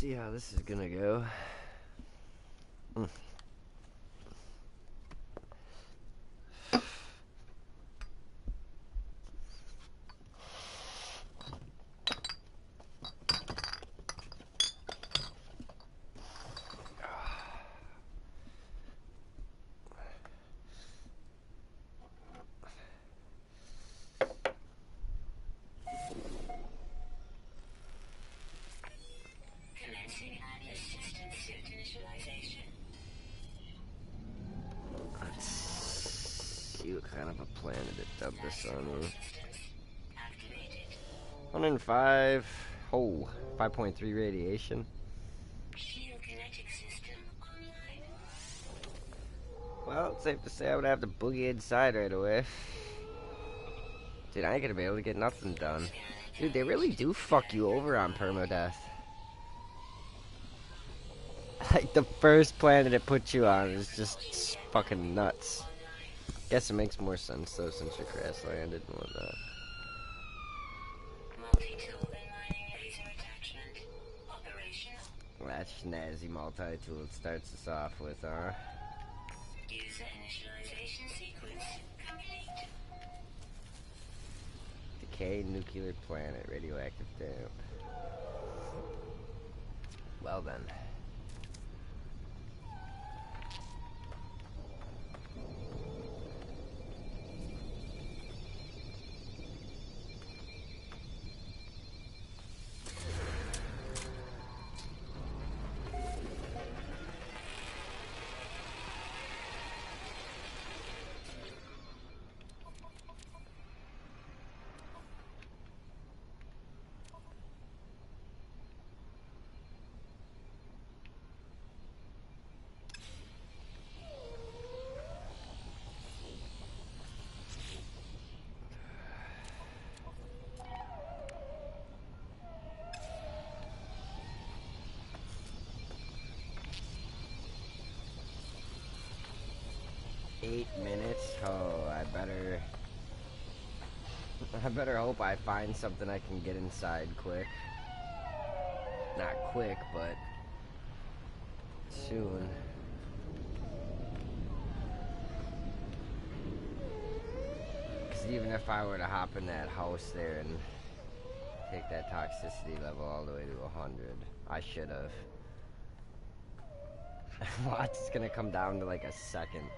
see how this is gonna go. What kind of a planet it dubbed this on me? 105. Oh, 5.3 radiation. Well, it's safe to say I would have to boogie inside right away. Dude, I ain't gonna be able to get nothing done. Dude, they really do fuck you over on permadeath. Like, the first planet it puts you on is just fucking nuts. Guess it makes more sense, though, since you're crash landed and whatnot. Well, that snazzy multi-tool it starts us off with, huh? User initialization sequence complete. Decayed nuclear planet, radioactive damp. Well then. Oh, I better hope I find something I can get inside quick. Not quick, but soon. Because even if I were to hop in that house there and take that toxicity level all the way to 100, I should have. Watch, it's gonna come down to like a second.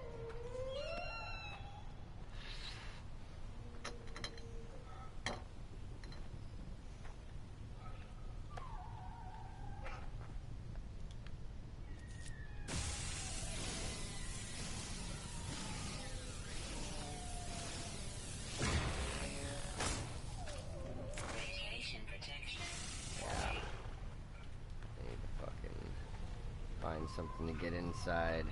Something to get inside.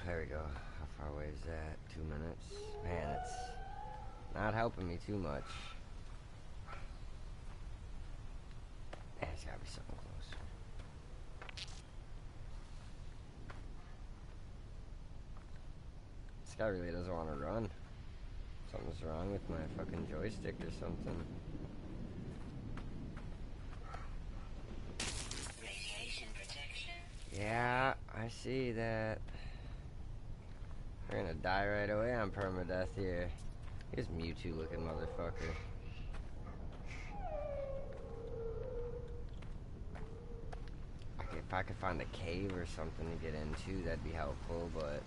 There we go. How far away is that? 2 minutes? Man, it's not helping me too much. There's gotta be something close. This guy really doesn't want to run. Something's wrong with my fucking joystick or something. Radiation protection. Yeah, I see that. We're gonna die right away on permadeath here. Here's Mewtwo looking motherfucker. Okay, if I could find a cave or something to get into, that'd be helpful, but...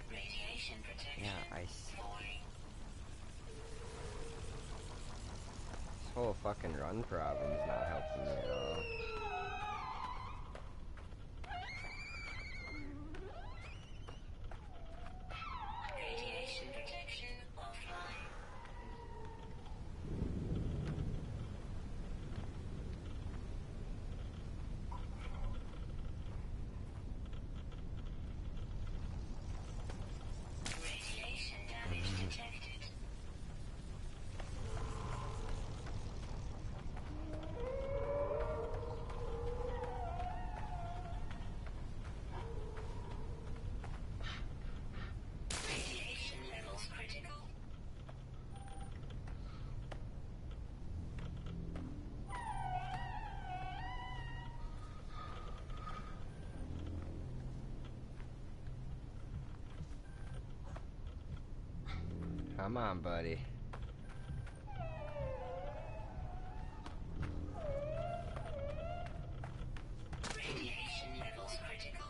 Radiation protection. Yeah, I see. This whole fucking run problem is not helping me at all. Radiation protection offline. Radiation damage detected. Come on, buddy. Radiation levels critical.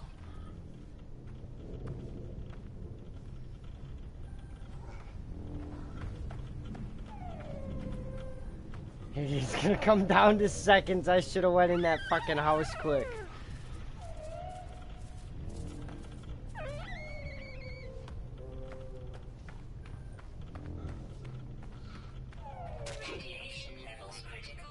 He's gonna come down to seconds. I should have went in that fucking house quick. Radiation levels critical.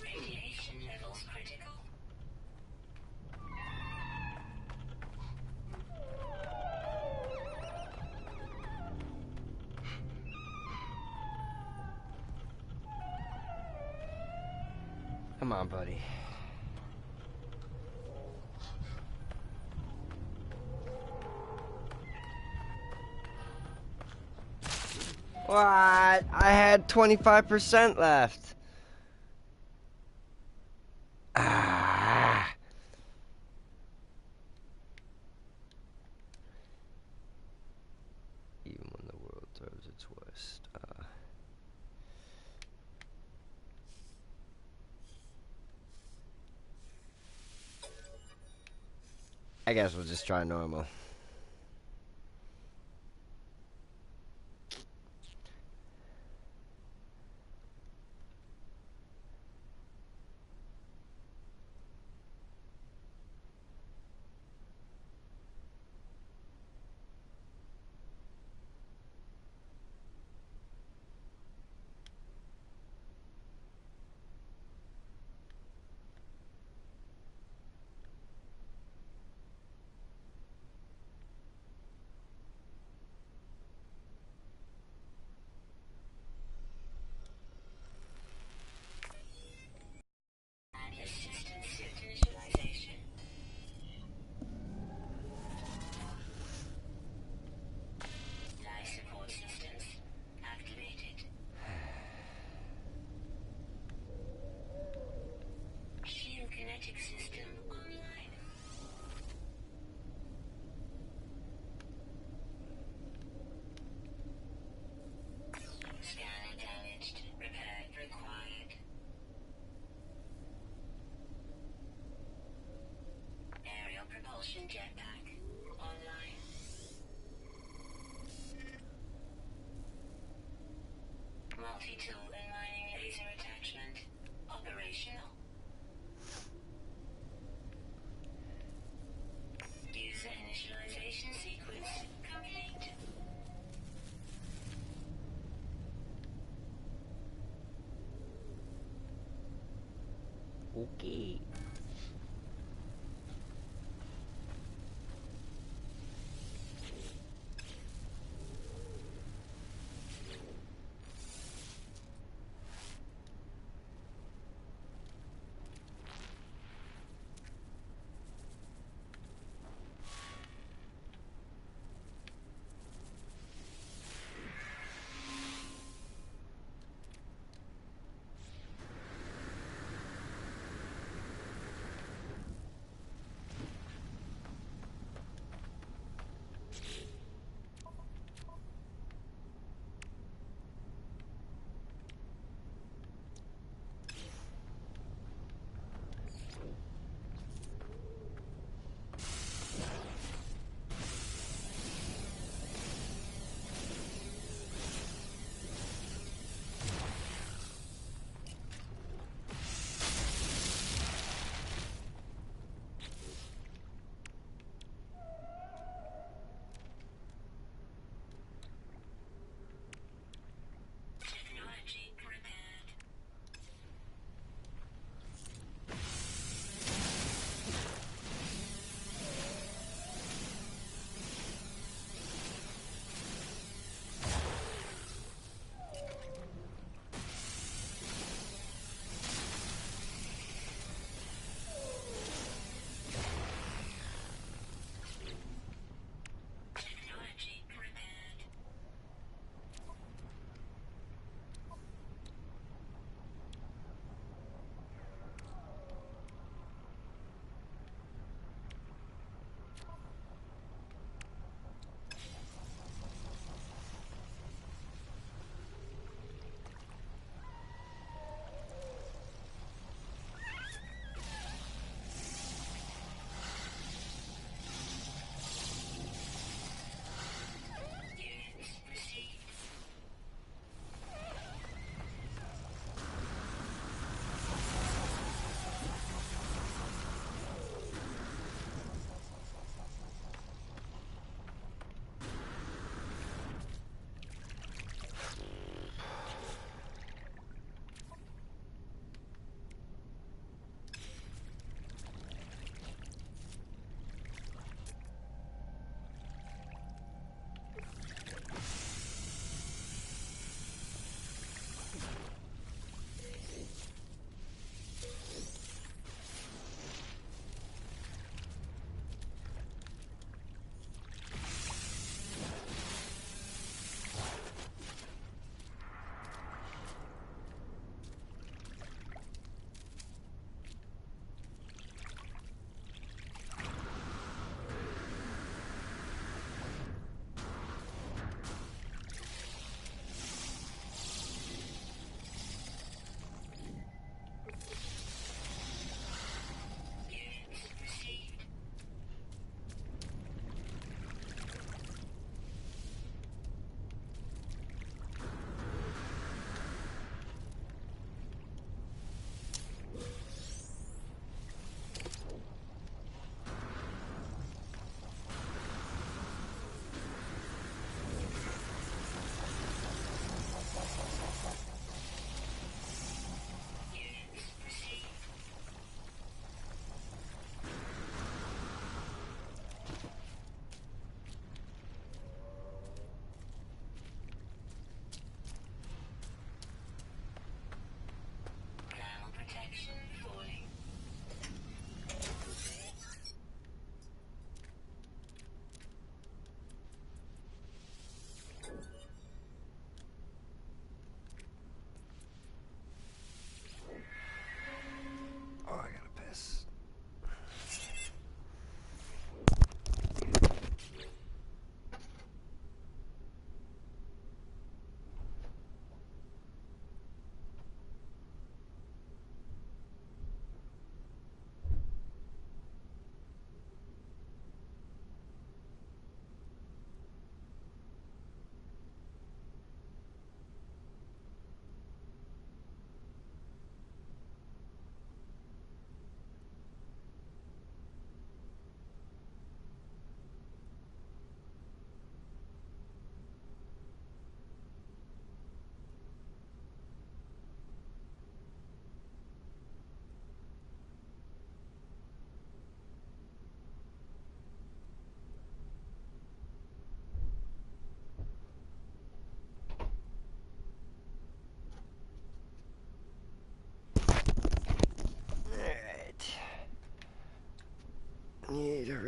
Radiation levels critical. Come on, buddy. What? I had 25% left. Ah. Even when the world throws its worst. I guess we'll just try normal. Assistant suit initialization. Life support systems activated. Shield kinetic system online. Scanner damaged. Repair required. Aerial propulsion jetpack online. Multi-tool and mining laser attachment operational. User initialization sequence complete. Okay.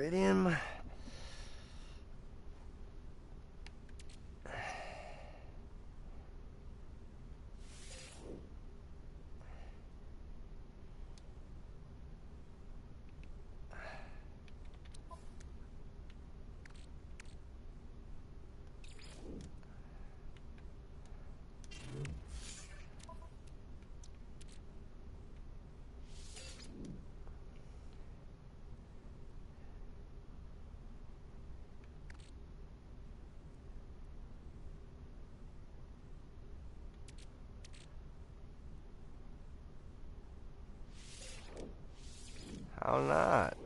Iridium. How not?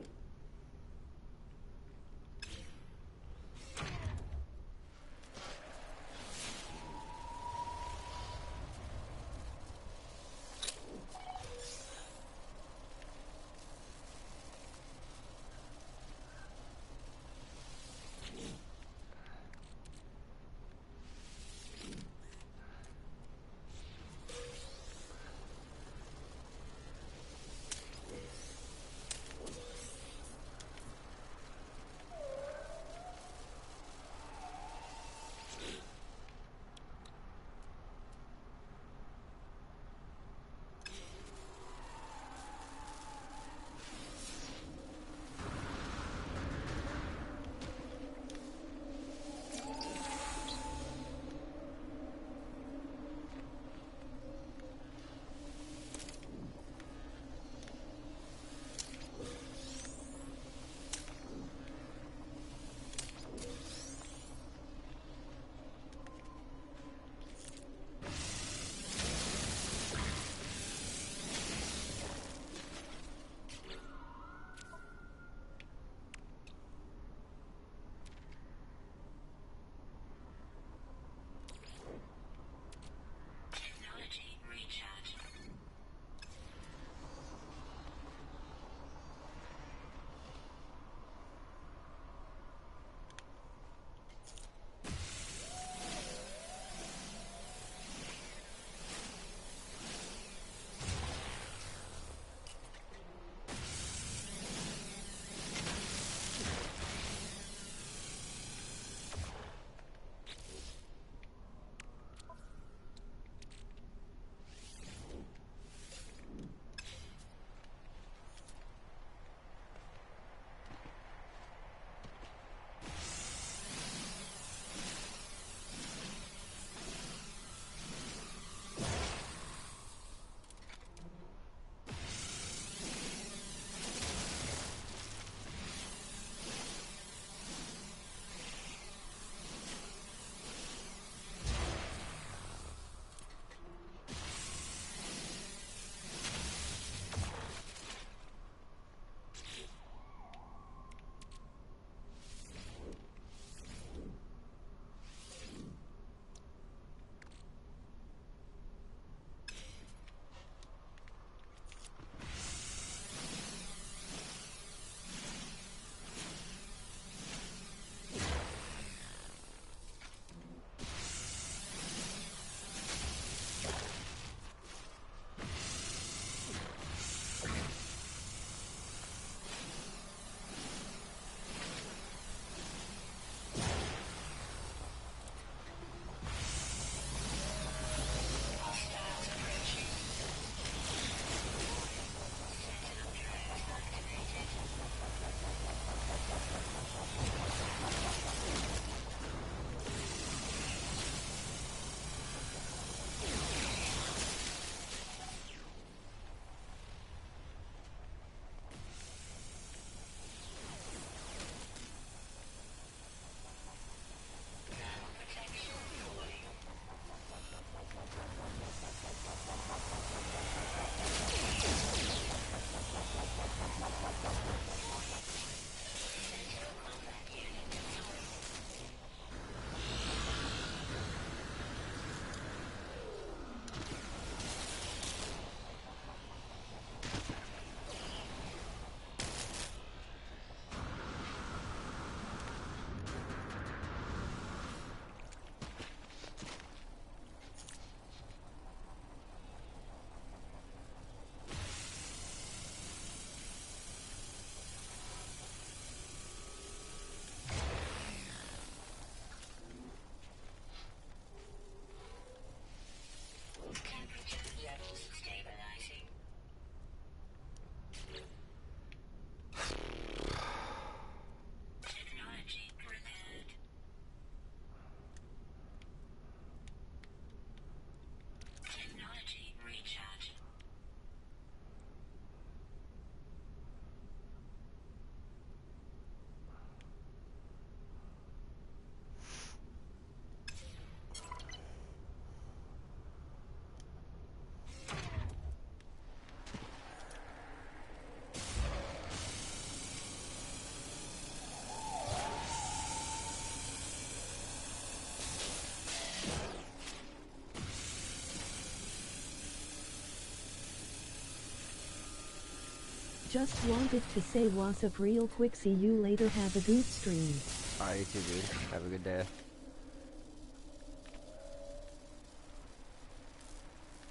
Just wanted to say what's up real quick. See you later. Have a good stream. Alright, you too, dude. Have a good day.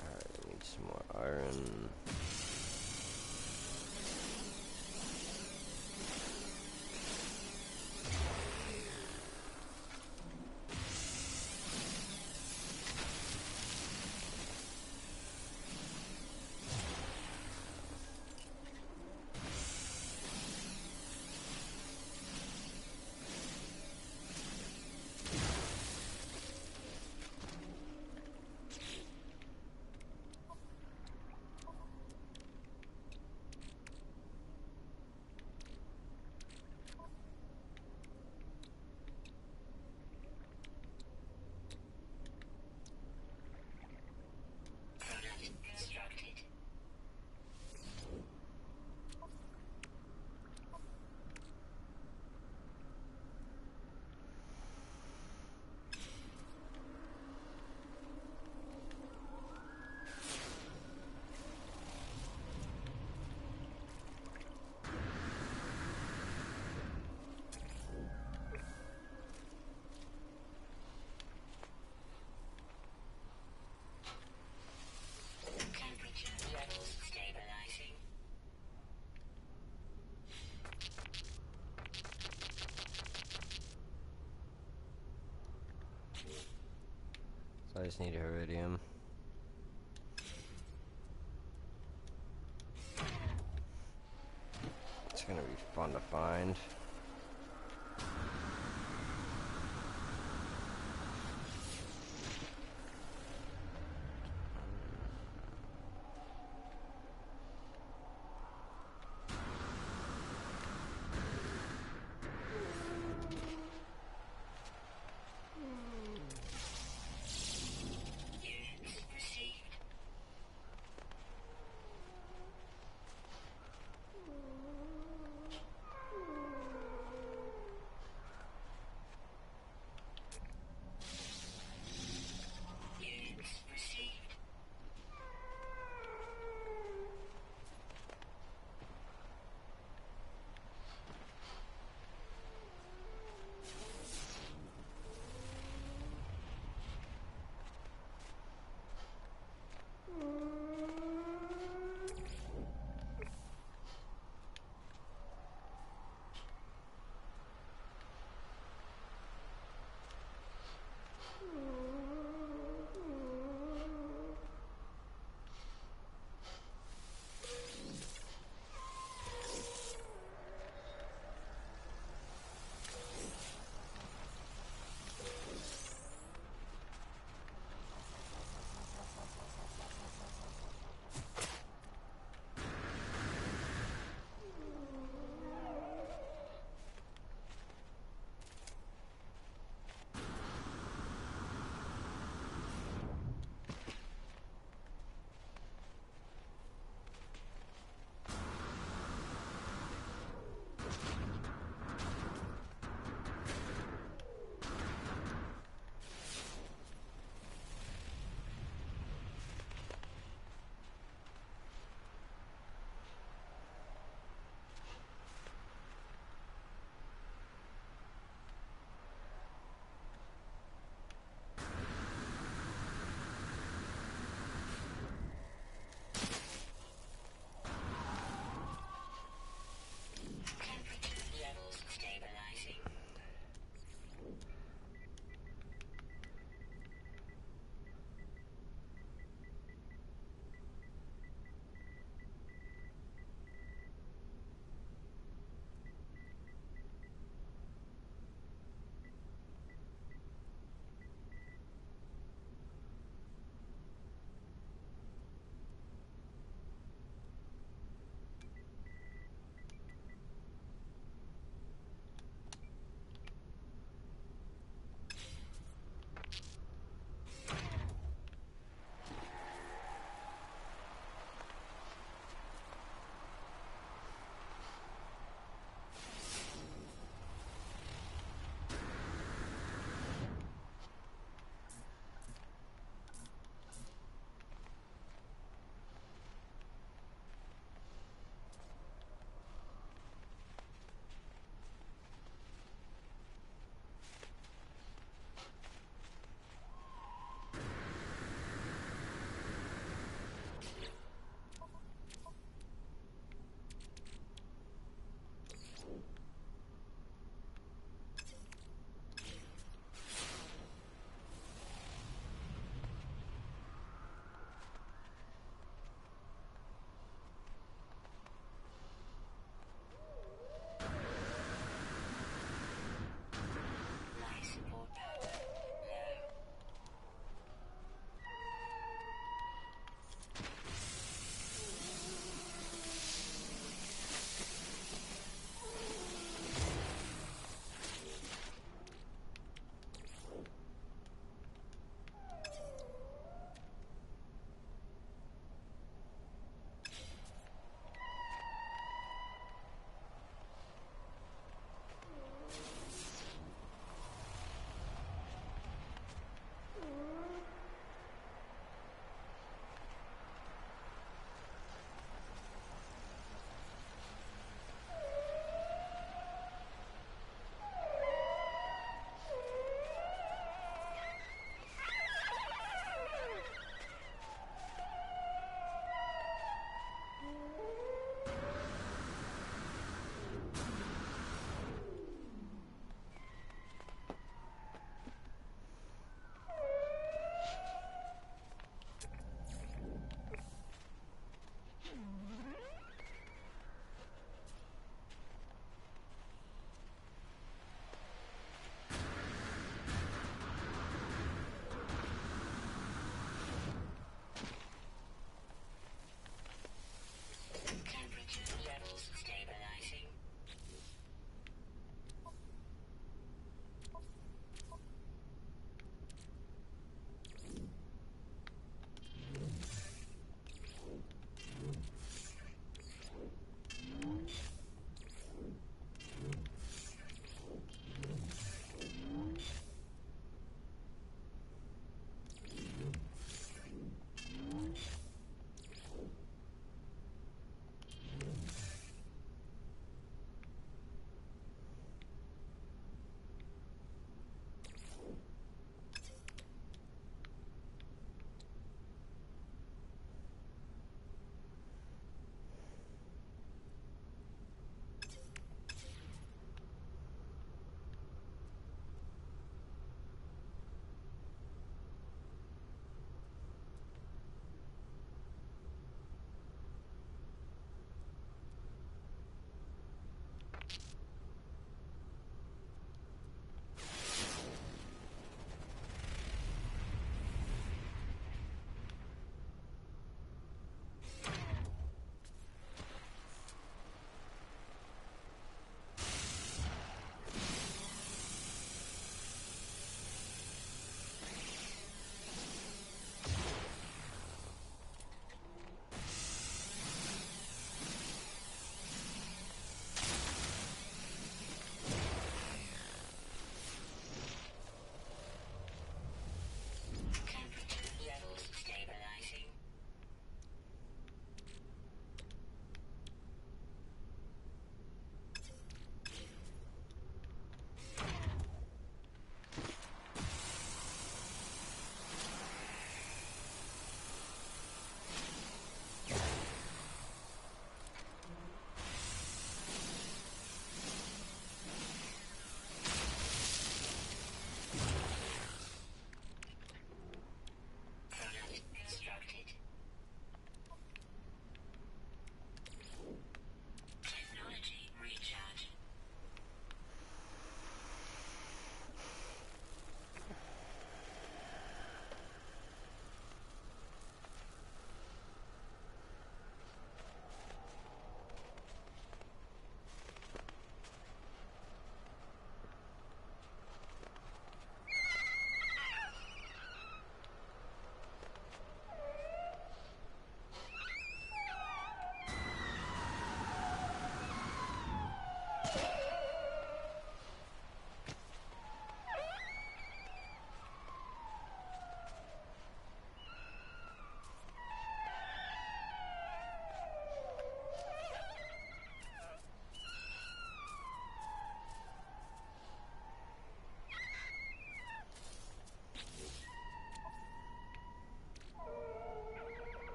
Alright, I need some more iron. So I just need iridium. It's gonna be fun to find.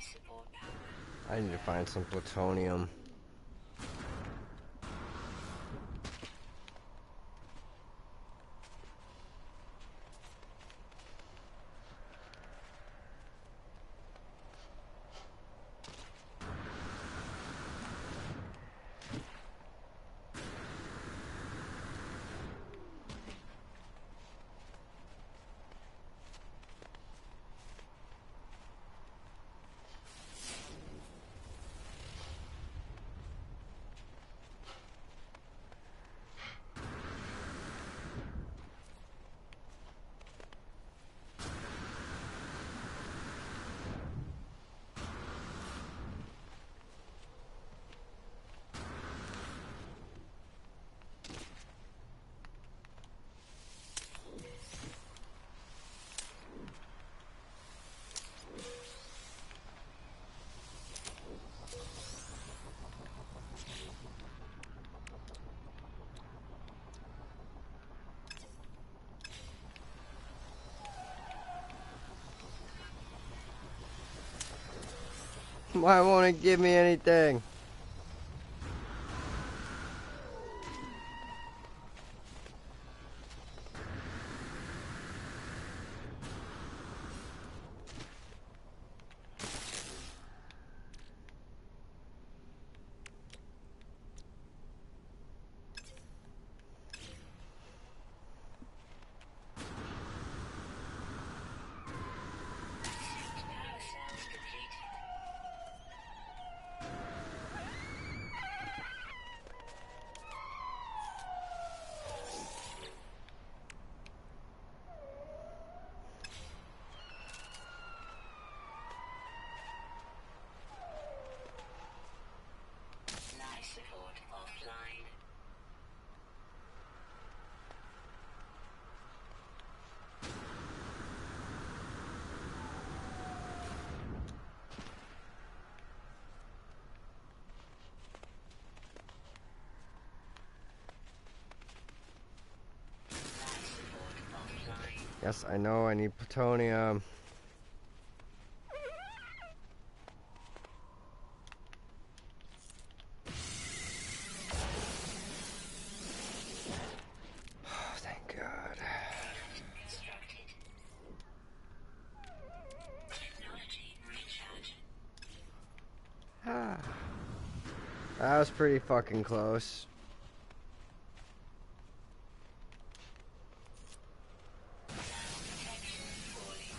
Life support power. I need to find some plutonium. Why won't it give me anything? Power cells depleted. Life support offline. Life support offline. Yes, I know I need plutonium. Oh, thank God. Constructed. Technology recharge. Ah. That was pretty fucking close. Protection falling.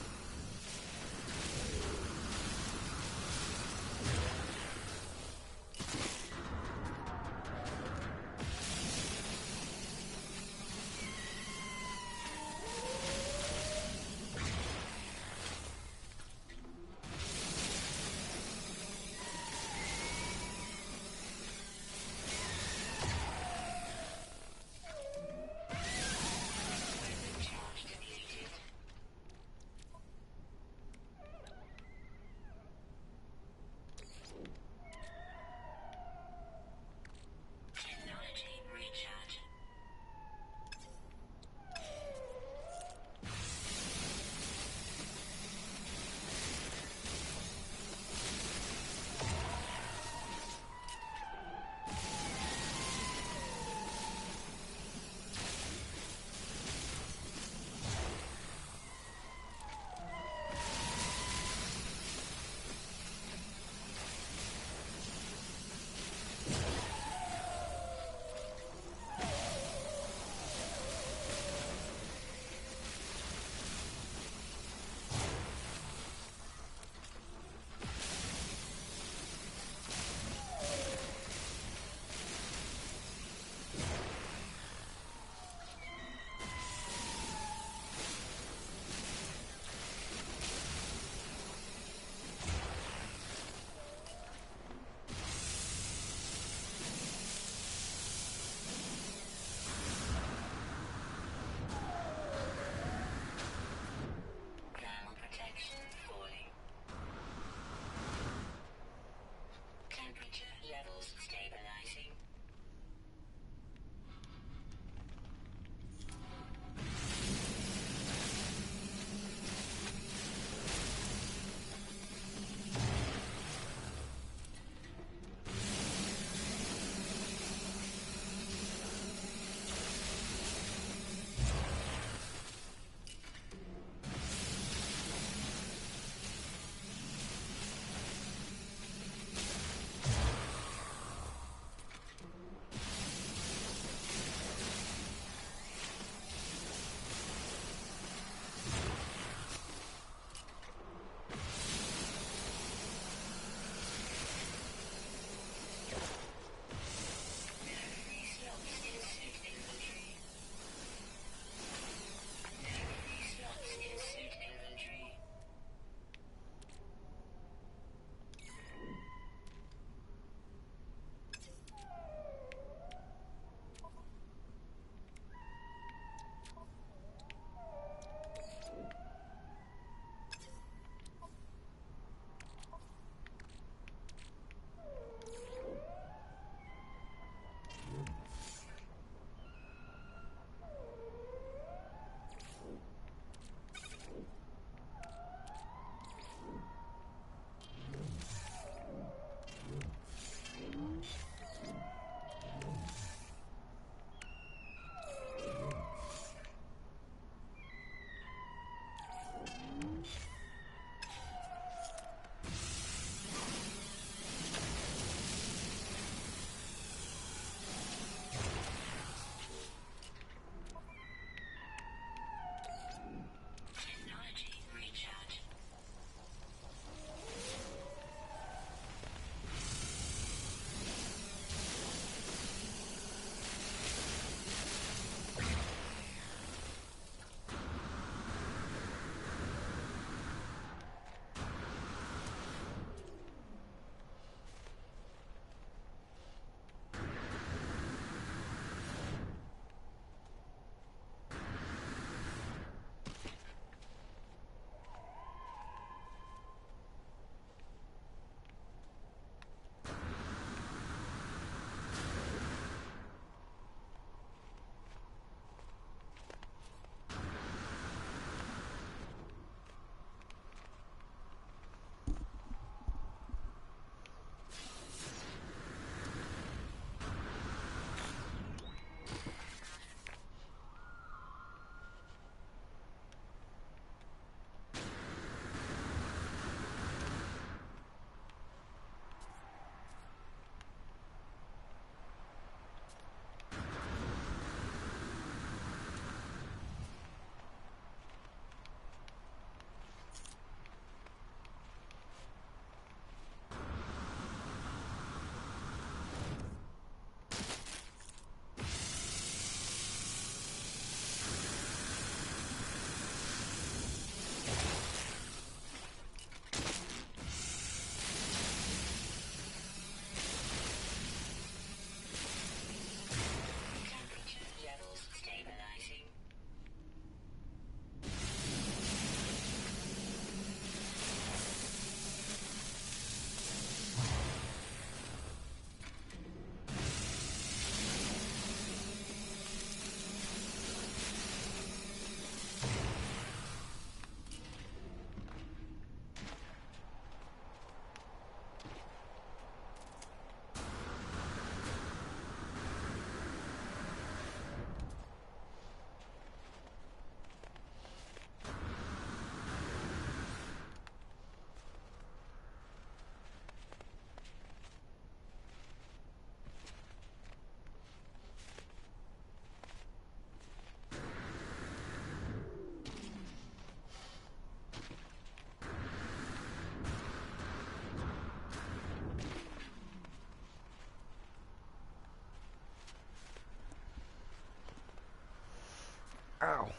Ow.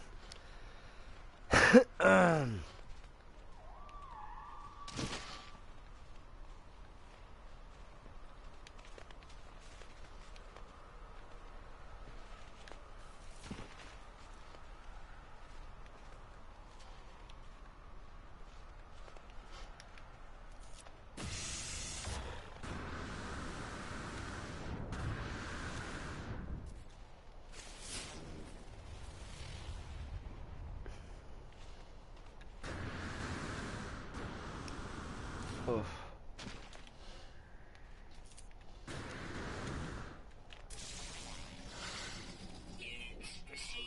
Oof. Units received.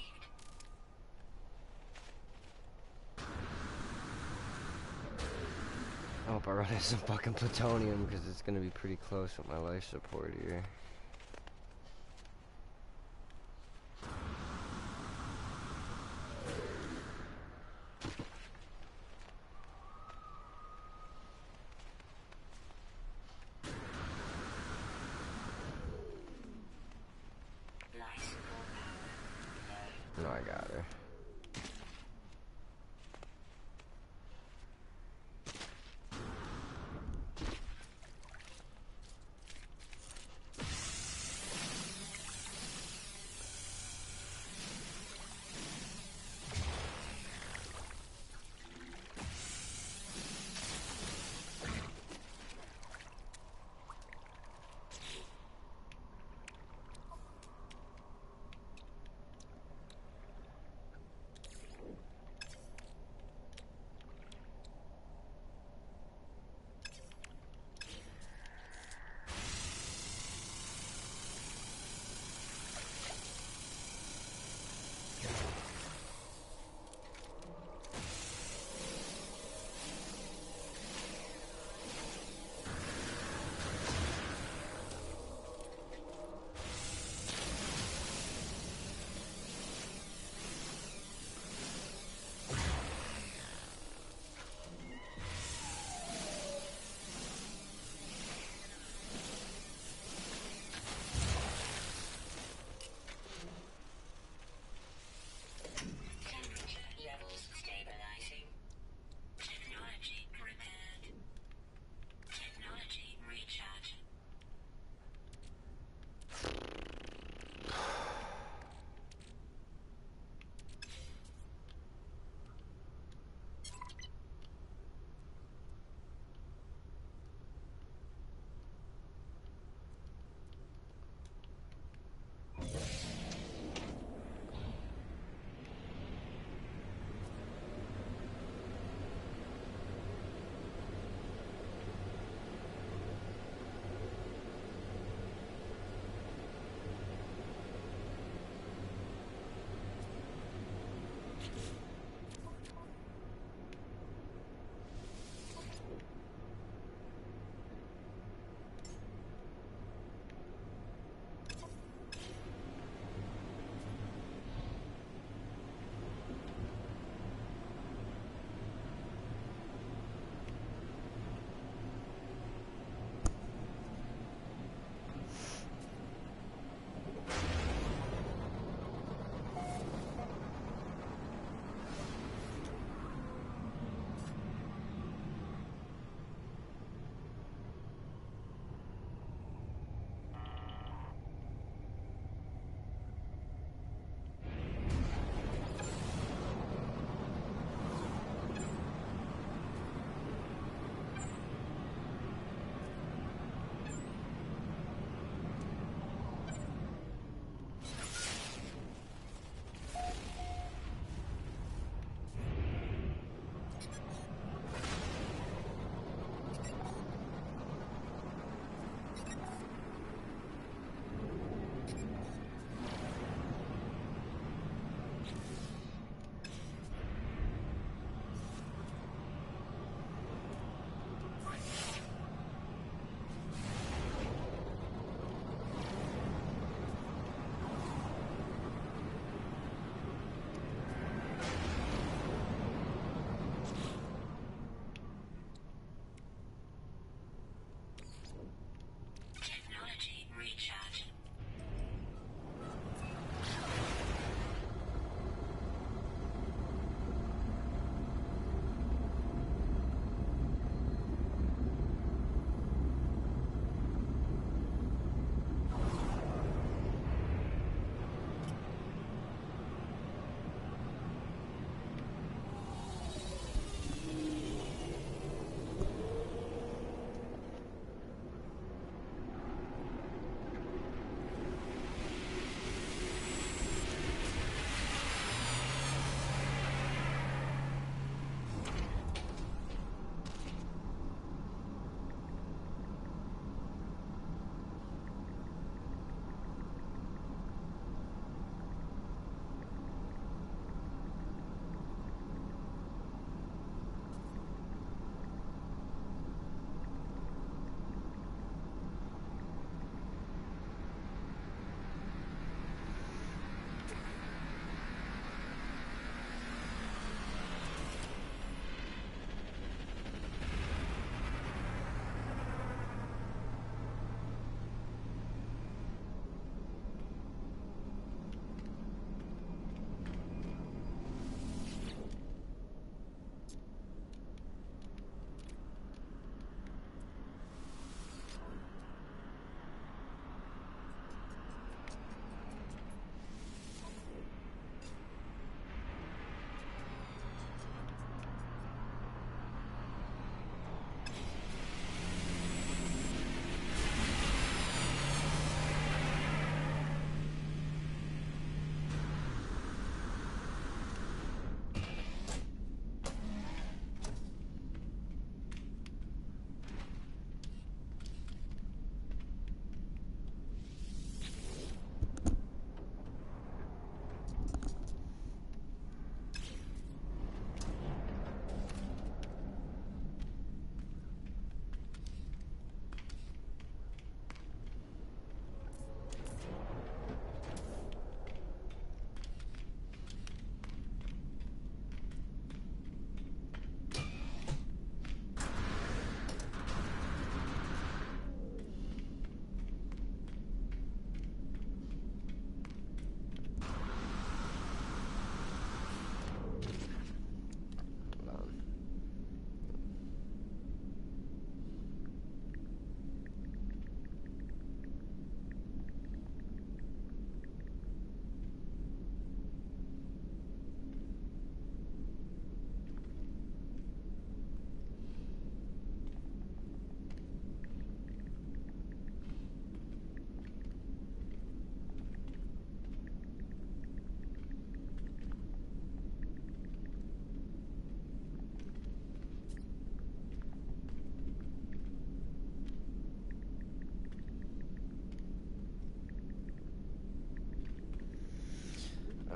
I hope I run out of some fucking plutonium because it's gonna be pretty close with my life support here. Life support power low. No, I got her.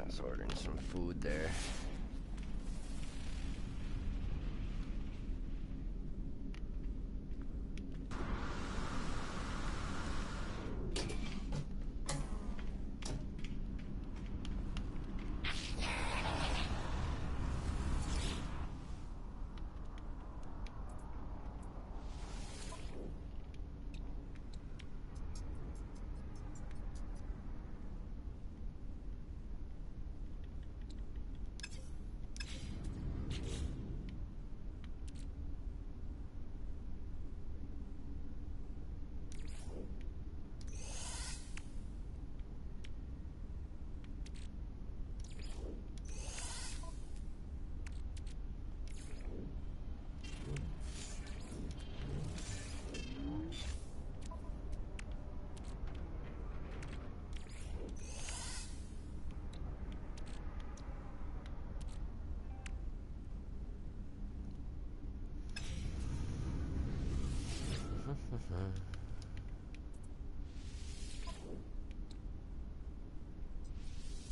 was ordering some food there.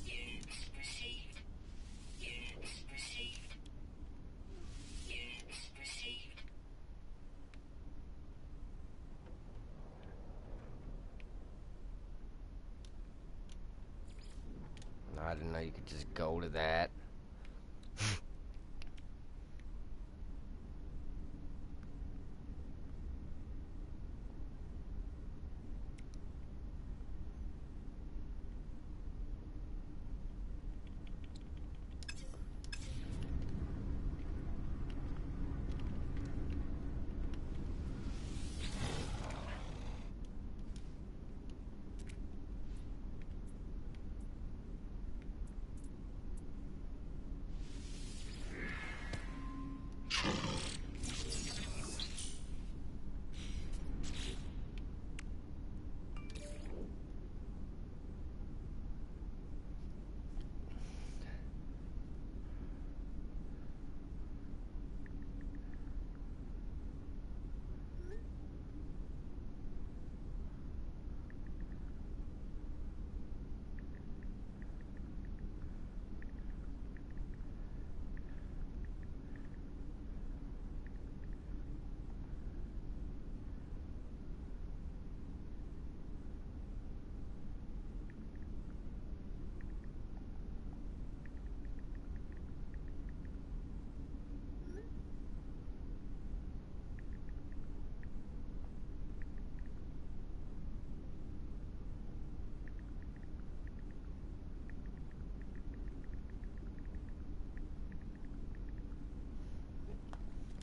Units received. Units received. Units received. I didn't know you could just go to that.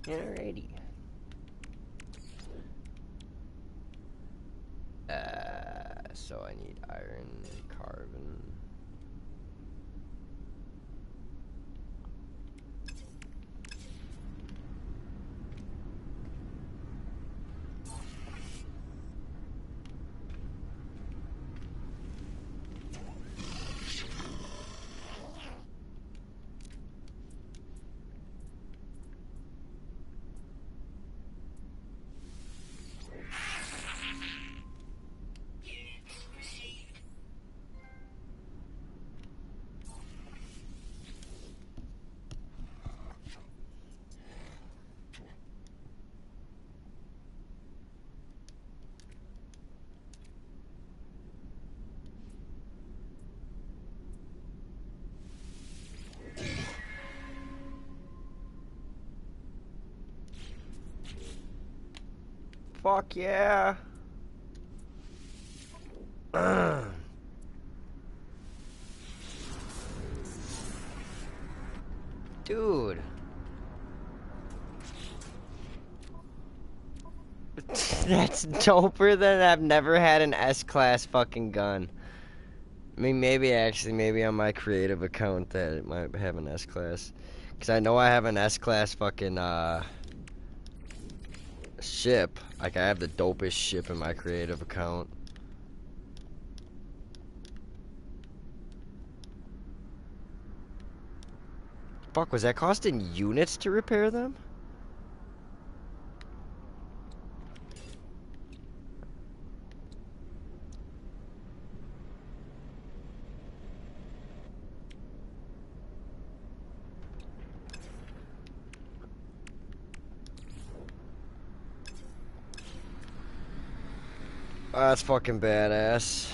Alrighty. So I need iron, carbon. Units received. Fuck yeah. Dude. That's doper than I've never had an S-class fucking gun. I mean, maybe on my creative account that it might have an S-class. Because I know I have an S-class fucking, ship. Like, I have the dopest ship in my creative account. Fuck, was that costing units to repair them? That's fucking badass.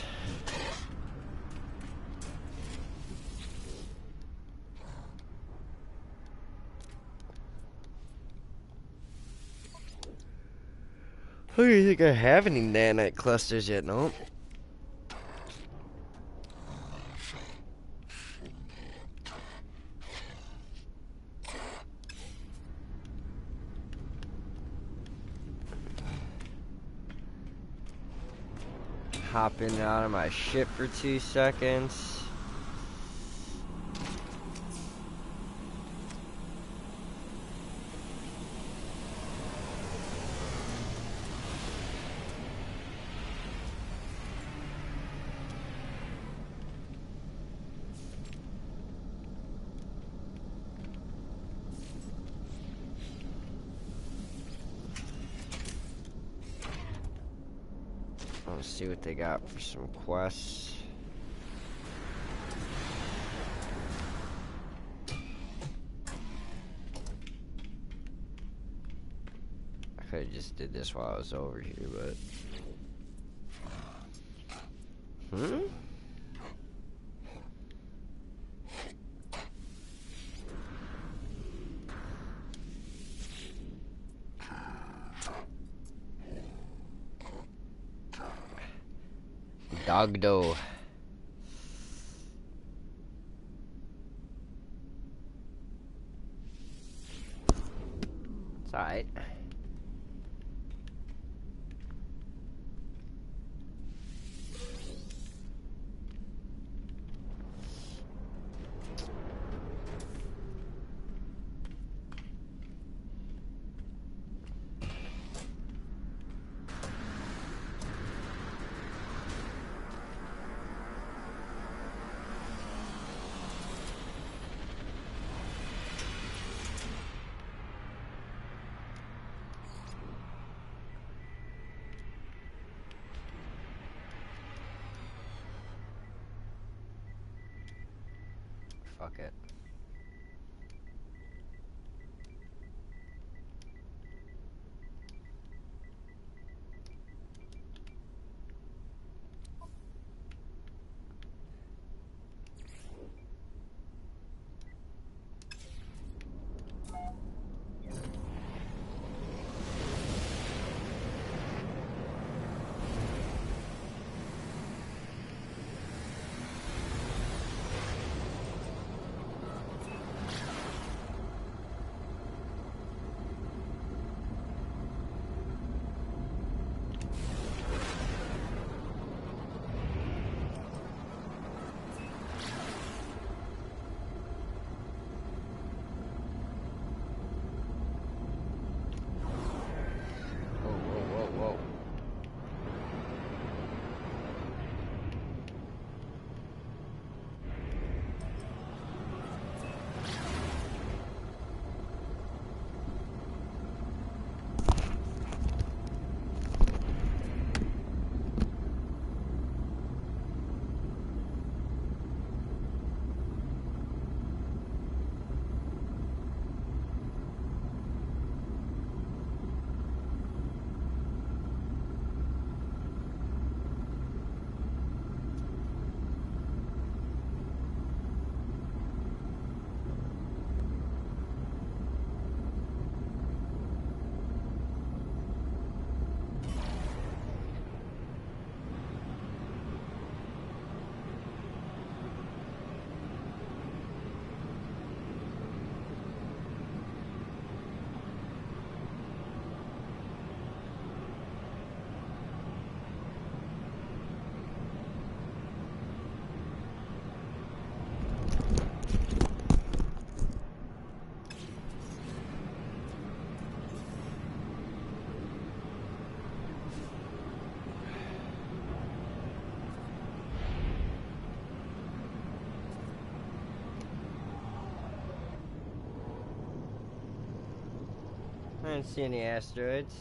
Who do you think I have any nanite clusters yet? Nope. Hop in and out of my ship for 2 seconds. Let's see what they got for some quests. I could have just did this while I was over here, but... Dog dough. It's alright. Fuck it. Whoa. I didn't see any asteroids.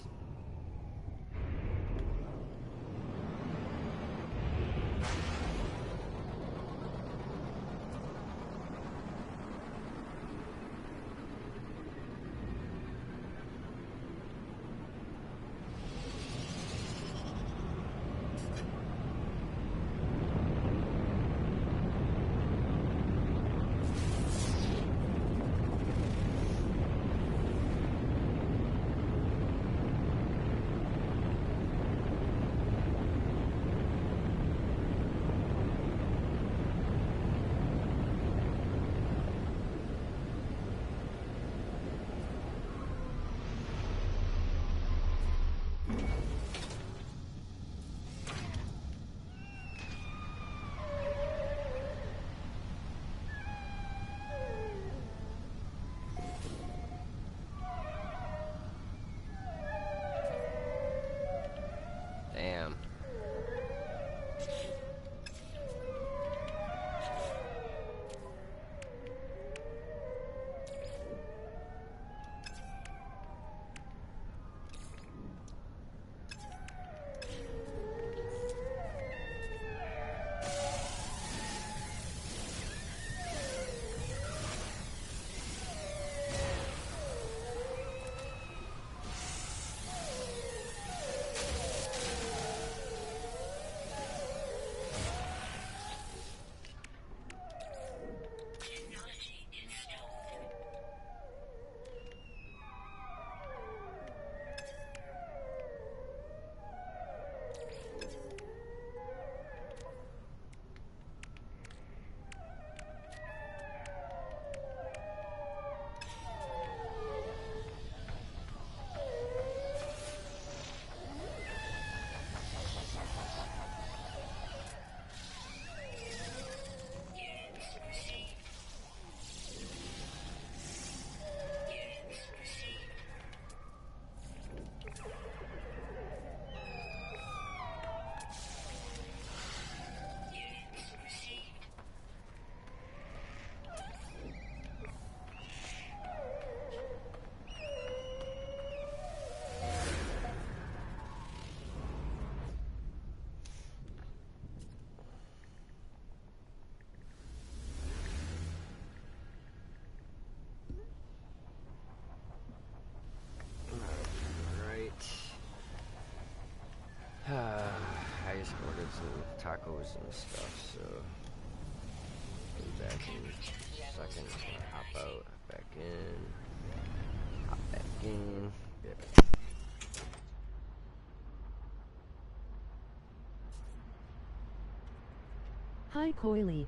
some tacos and stuff, so be back in a second. Just gonna hop out, back in, hop back in. Be right back. Hi Coily.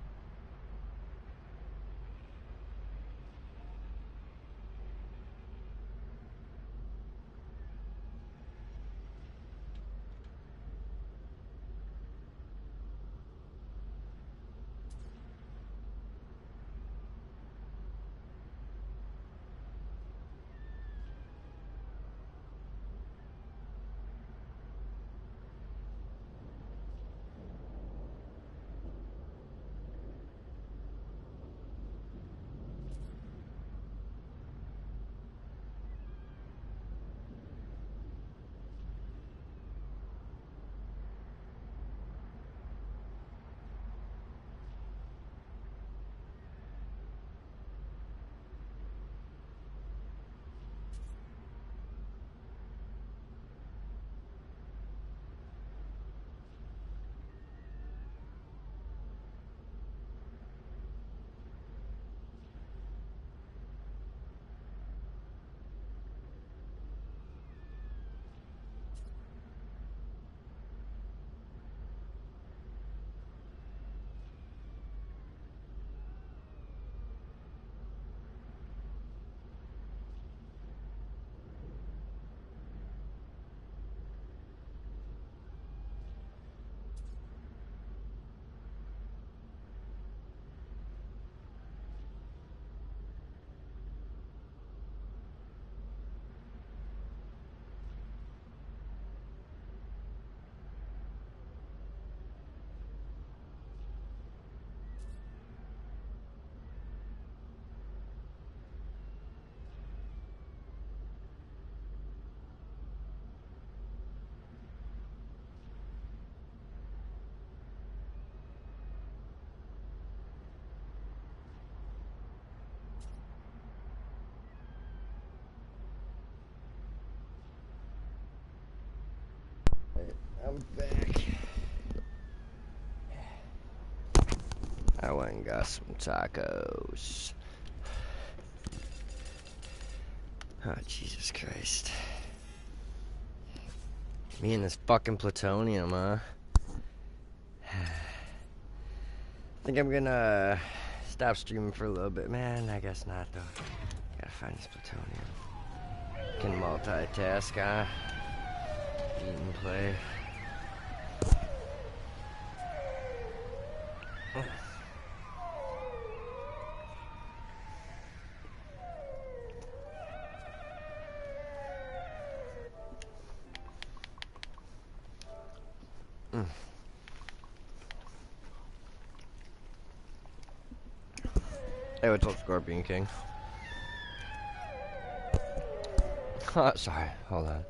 I'm back. I went and got some tacos. Oh, Jesus Christ. Me and this fucking plutonium, huh? I think I'm gonna stop streaming for a little bit. Man, I guess not, though. Gotta find this plutonium. Can multitask, huh? Eat and play. Hey, what's up, Scorpion King? Oh, sorry, hold on.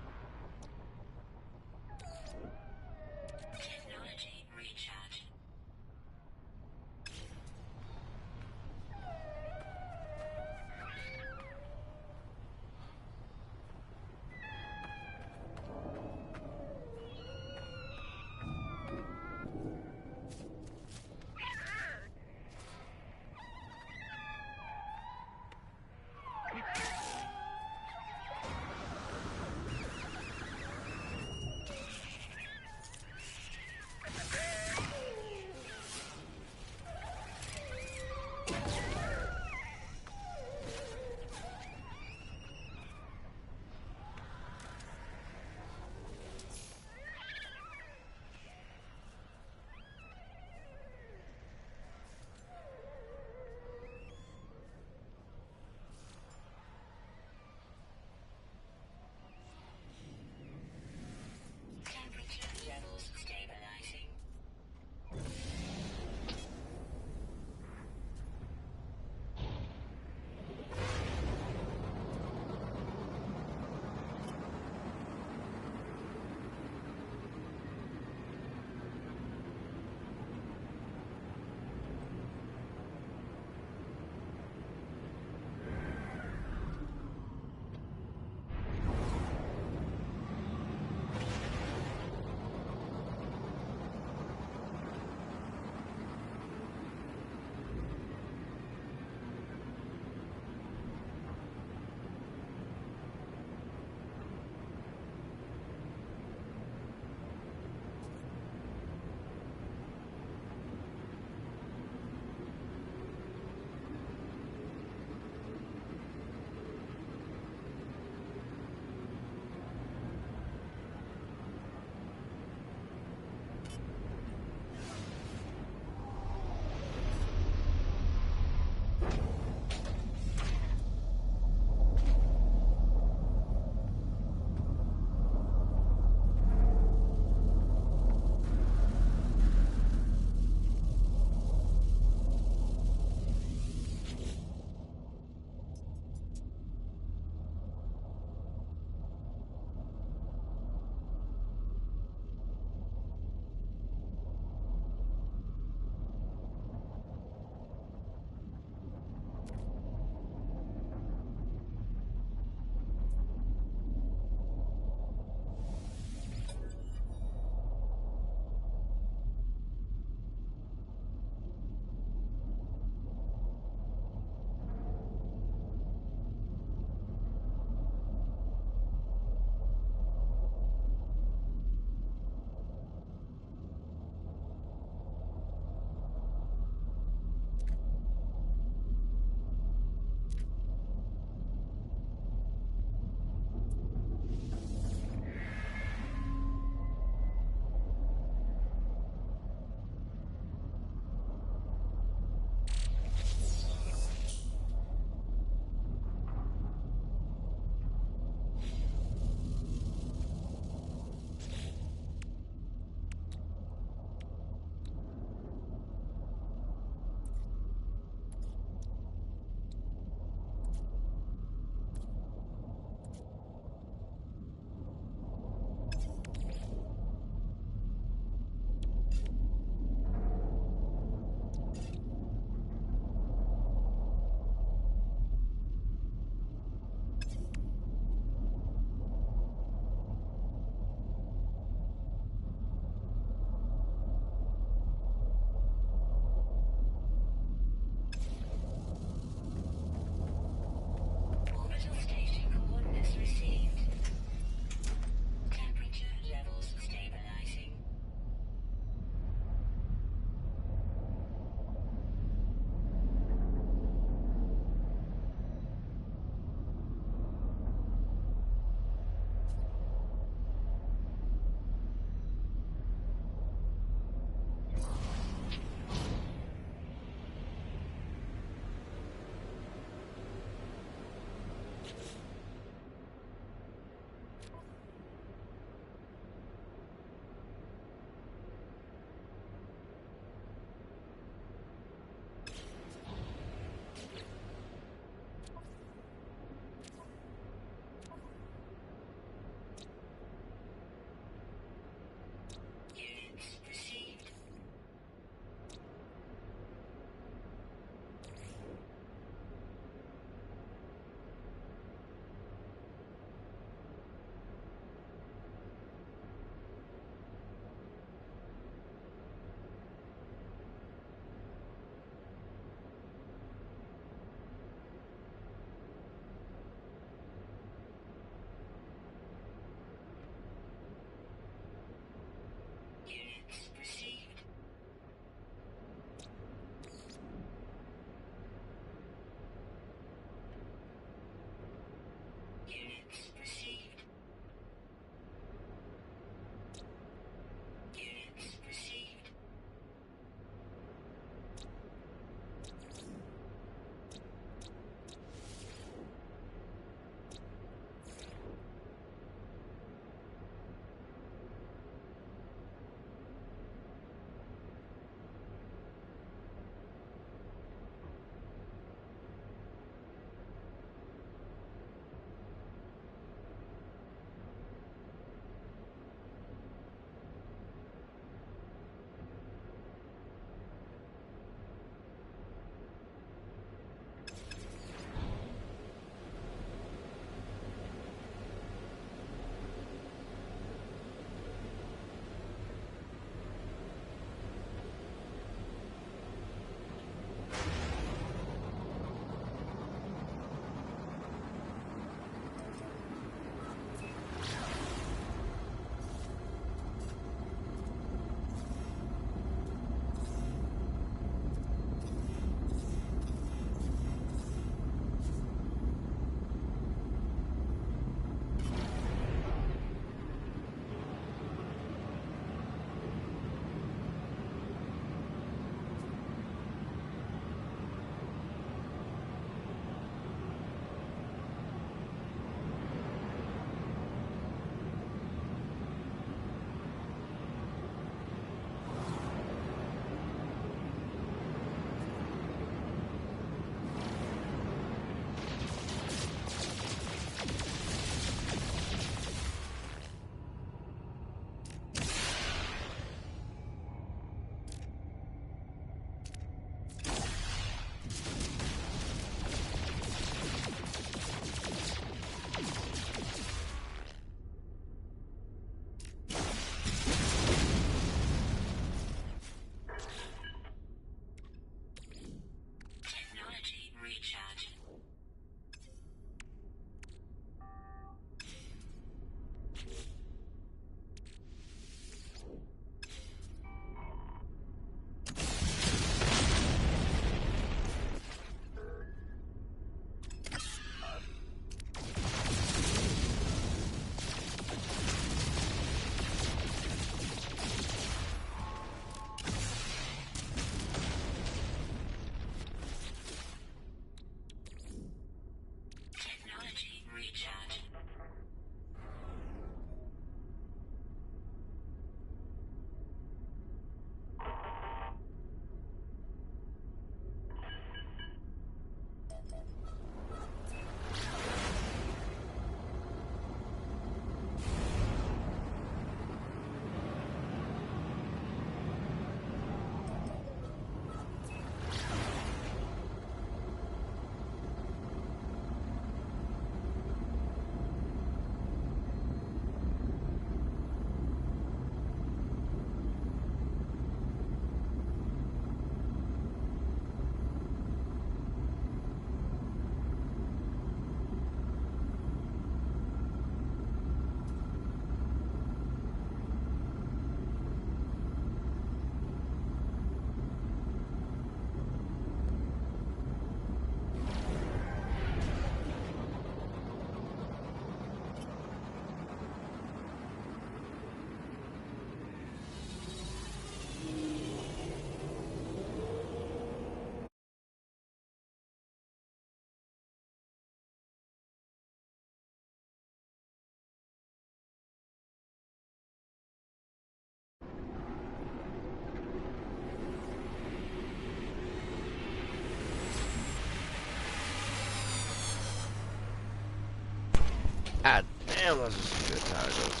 God damn, those are some good tacos.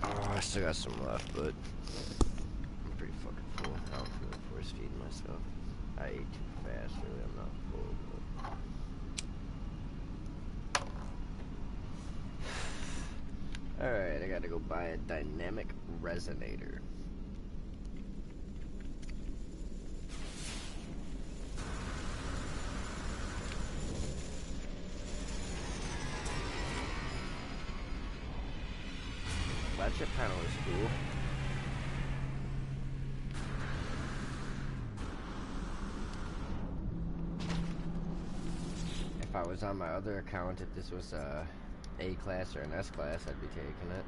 Oh, I still got some left, but I'm pretty fucking full. I don't feel like force feeding myself. I ate too fast, really. I'm not full, but... Alright, I gotta go buy a dynamic resonator. That shit panel is cool. If I was on my other account, if this was a class or an S class, I'd be taking it.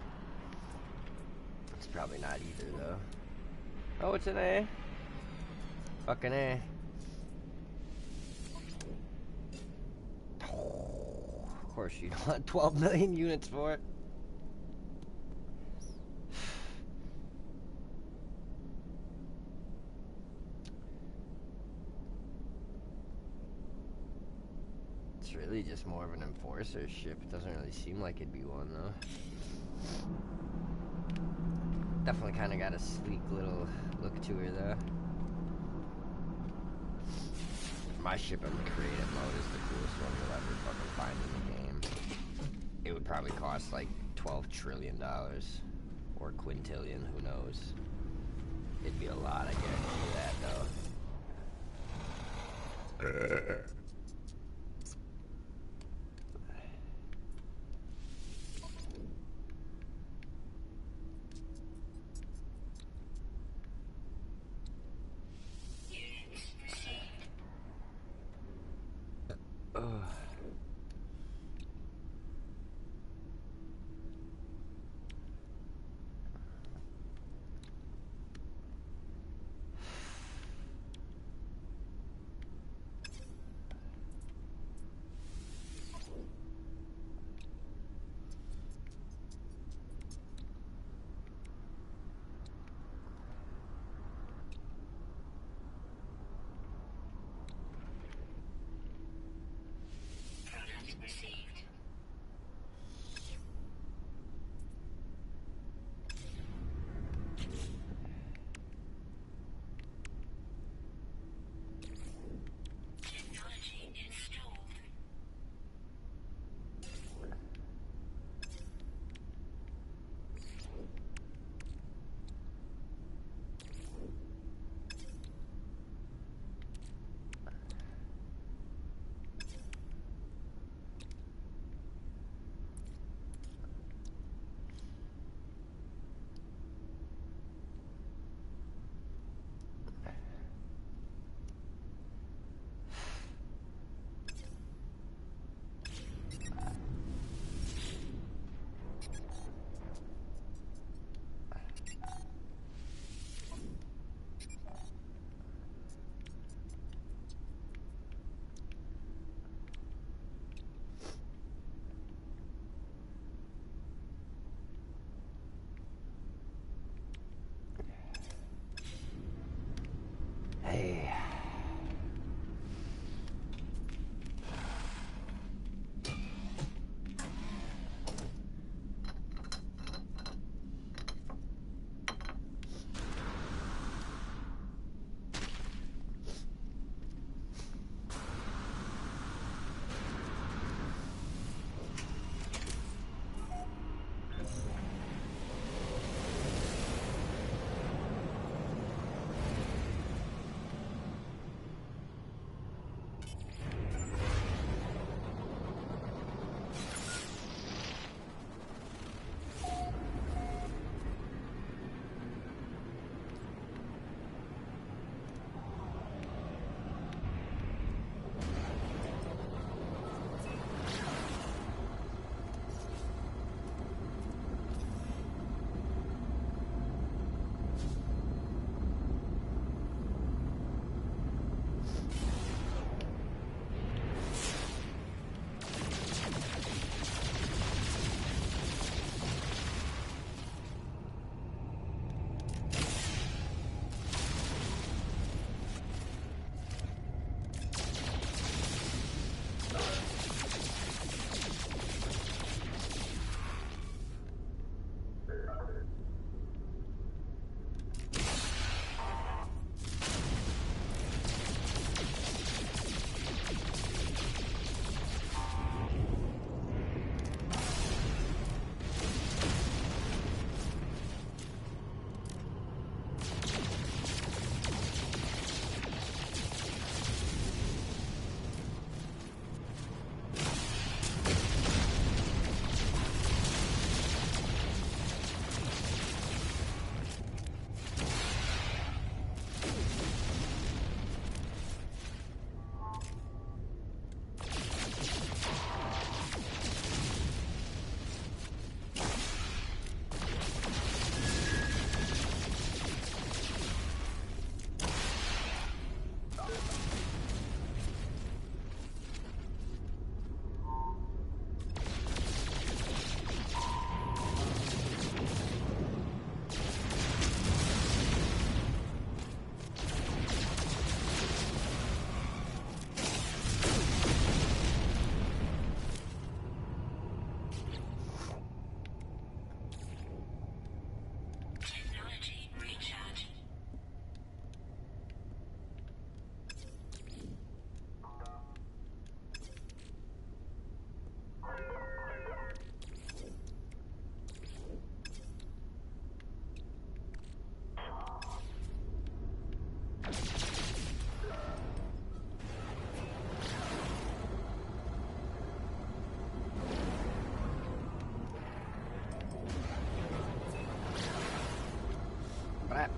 It's probably not either, though. Oh, it's an A. Fucking A. Of course you don't want 12 million units for it. It's really just more of an enforcer ship. It doesn't really seem like it'd be one, though. Definitely kind of got a sleek little look to her, though. My ship in the creative mode is the coolest one you'll ever fucking find in the game. It would probably cost like $12 trillion. Or quintillion, who knows. It'd be a lot, I guarantee that, though. Ugh.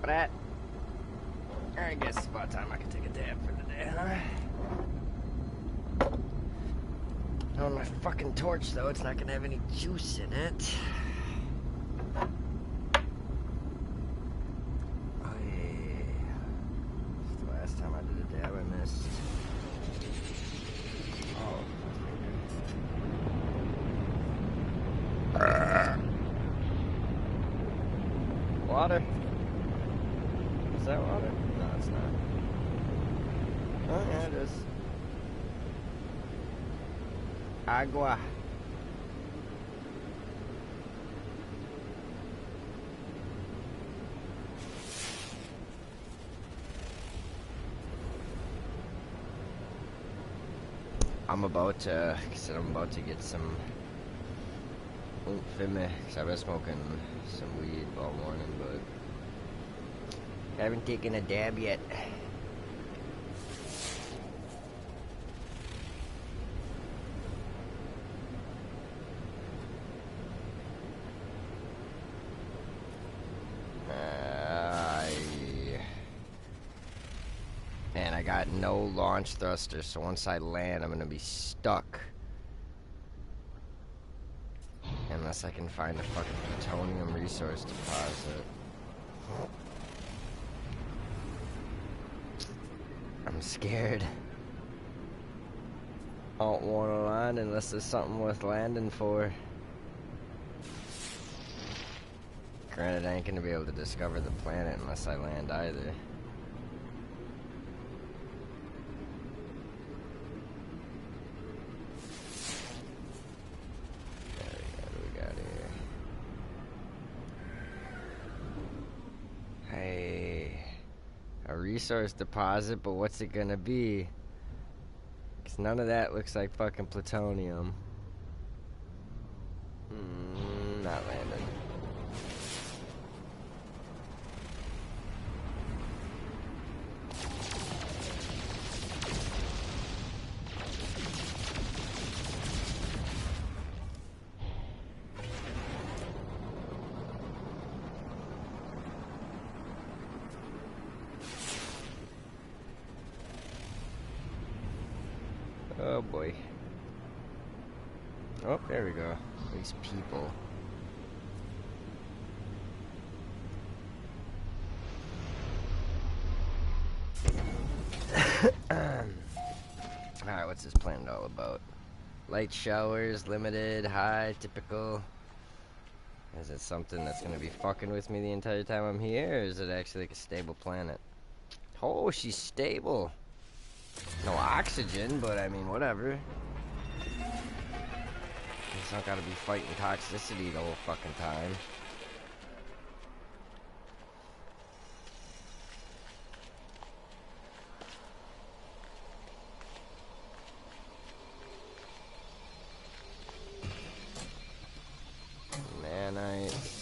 that. I guess it's about time I can take a dab for the day, huh? On my fucking torch, though, it's not gonna have any juice in it. Oh, yeah. It's the last time I did a dab, I missed. Oh. Water? Is that water? No, it's not. Oh, yeah, it is. Agua. I'm about to get some oomph in me, because I've been smoking some weed all morning, but haven't taken a dab yet. Man, I got no launch thruster, so once I land, I'm gonna be stuck. Unless I can find a fucking plutonium resource deposit. I'm scared. I don't want to land unless there's something worth landing for. Granted, I ain't gonna be able to discover the planet unless I land either. What do we got here? Hey, a resource deposit, but what's it gonna be? Cause none of that looks like fucking plutonium. Not landing. Oh boy. Oh, there we go. These people. Alright, what's this planet all about? Light showers, limited, high, typical. Is it something that's gonna be fucking with me the entire time I'm here, or is it actually like a stable planet? Oh, she's stable. No oxygen, but I mean, whatever. It's not gotta be fighting toxicity the whole fucking time. Nanites.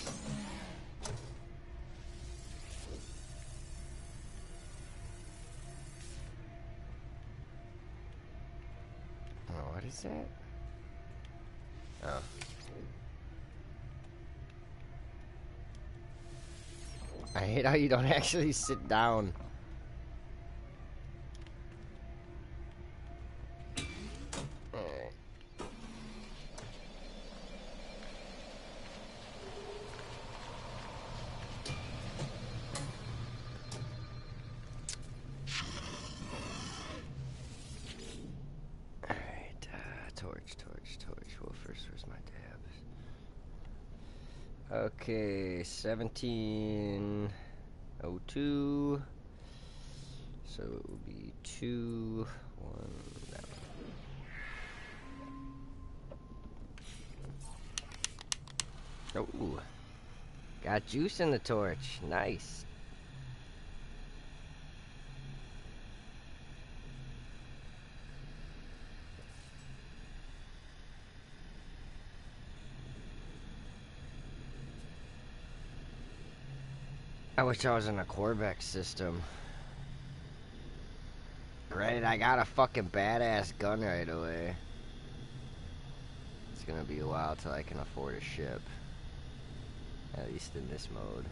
Oh, what is that? Oh. I hate how you don't actually sit down. Alright. Alright, torch. Well, first, where's my tabs? Okay, 1702. So it will be 2, 1, down. Oh, got juice in the torch. Nice. I wish I was in a Corvette system. Granted, I got a fucking badass gun right away. It's gonna be a while till I can afford a ship. At least in this mode.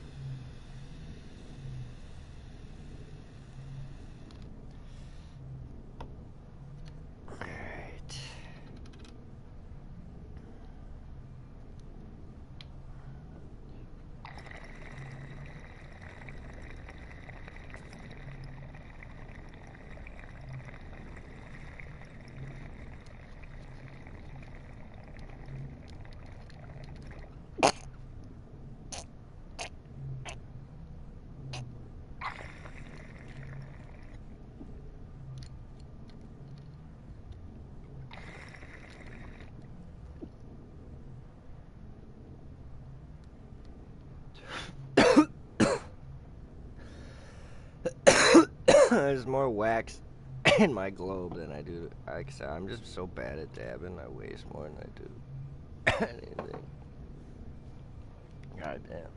There's more wax in my globe than I do. Like I said, I'm just so bad at dabbing. I waste more than I do anything. God damn.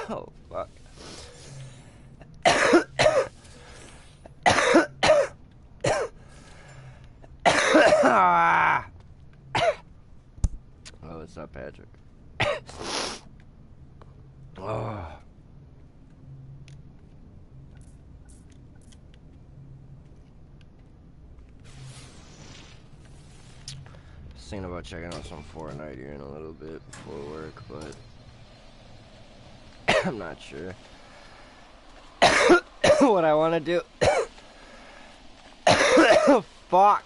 Oh, fuck. Oh, what's up, Patrick? Oh. Just thinking about checking out some Fortnite here in a little bit before work, but I'm not sure what I want to do. Fuck.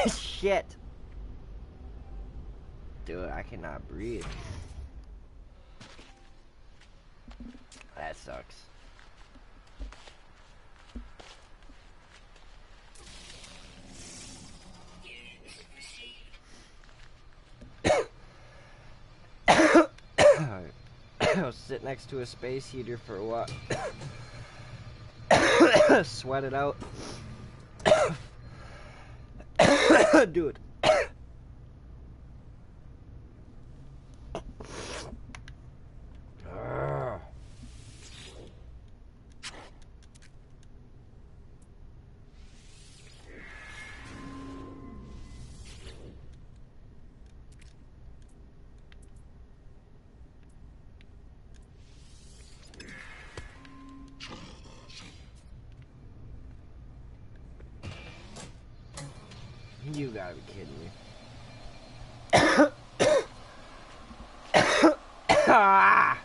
Shit. Dude, I cannot breathe. That sucks. I'll sit next to a space heater for a while. Sweat it out. Dude. You gotta be kidding me. Ah!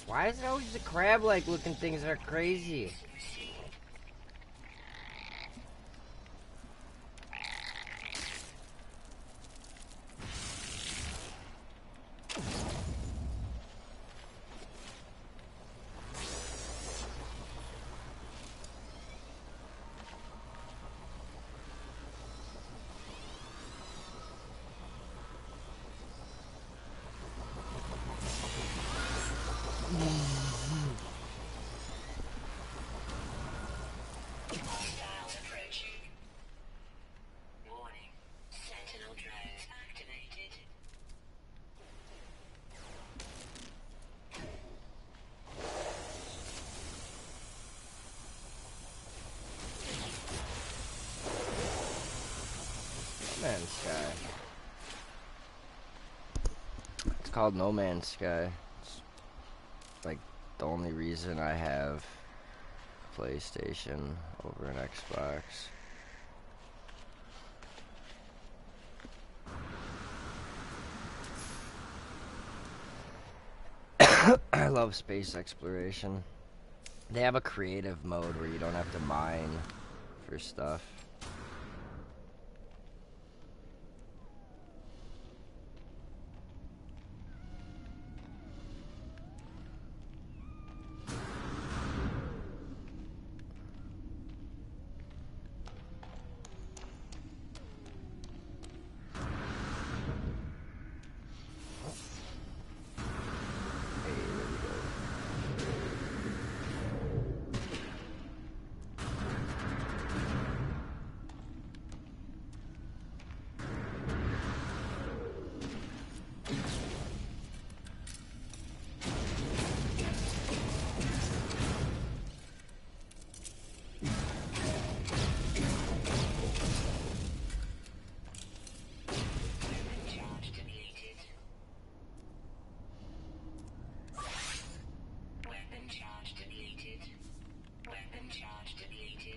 Why is it always the crab-like looking things that are crazy? It's called No Man's Sky. It's like the only reason I have PlayStation over an Xbox. I love space exploration. They have a creative mode where you don't have to mine for stuff.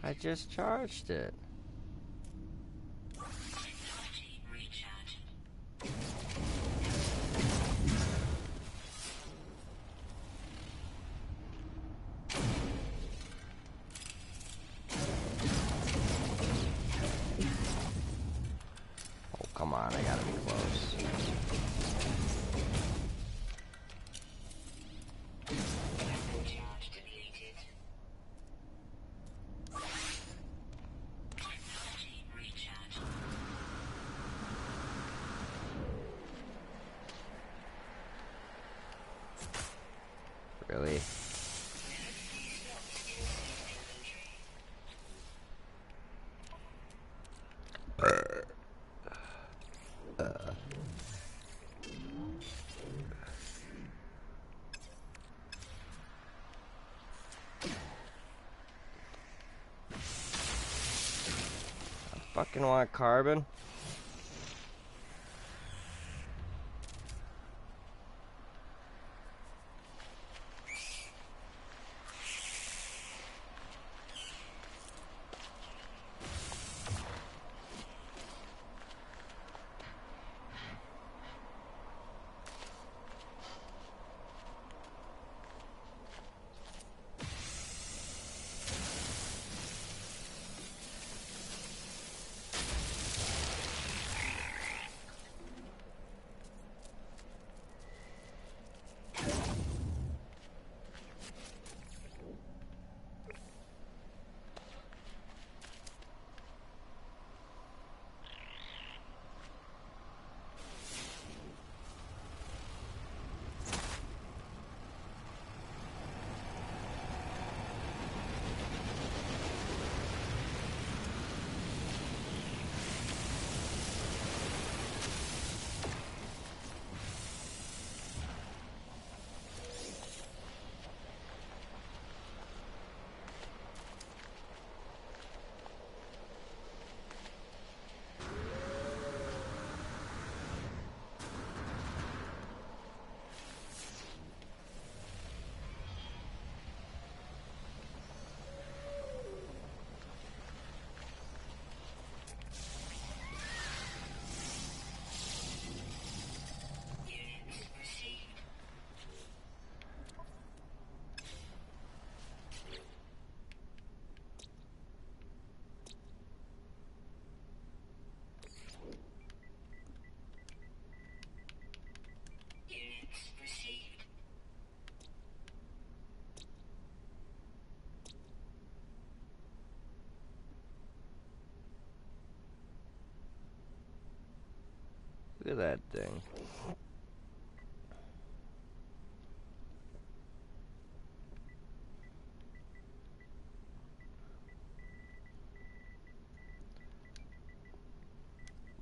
I just charged it. Oh, come on, I gotta be close. Really? I fucking want carbon. Look at that thing.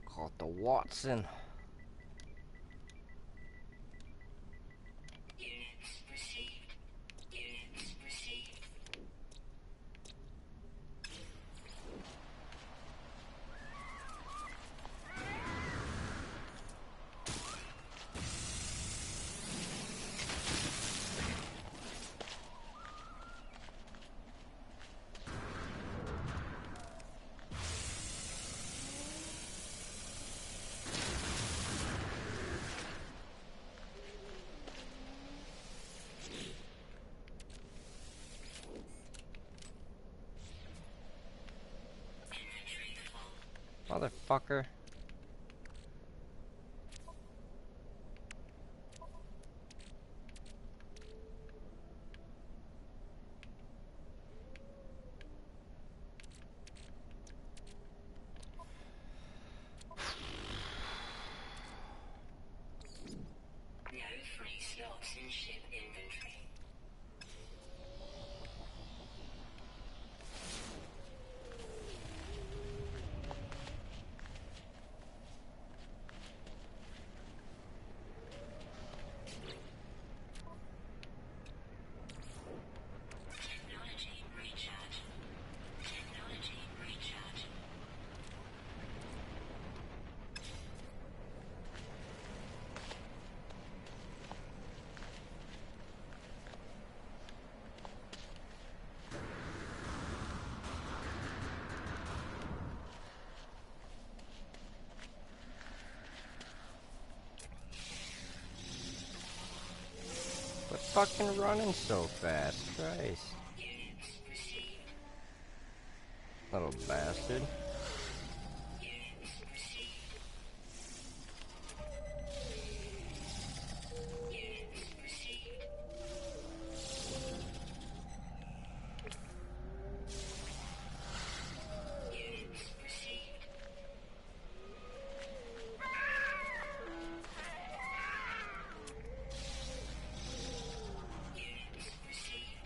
Called the Watson. motherfucker. No free slots in ship inventory. Technology recharge. Technology recharge. Quit fucking running so fast, Christ. Units received. Little bastard. Units received. Units received. Units received. Units received. Units received.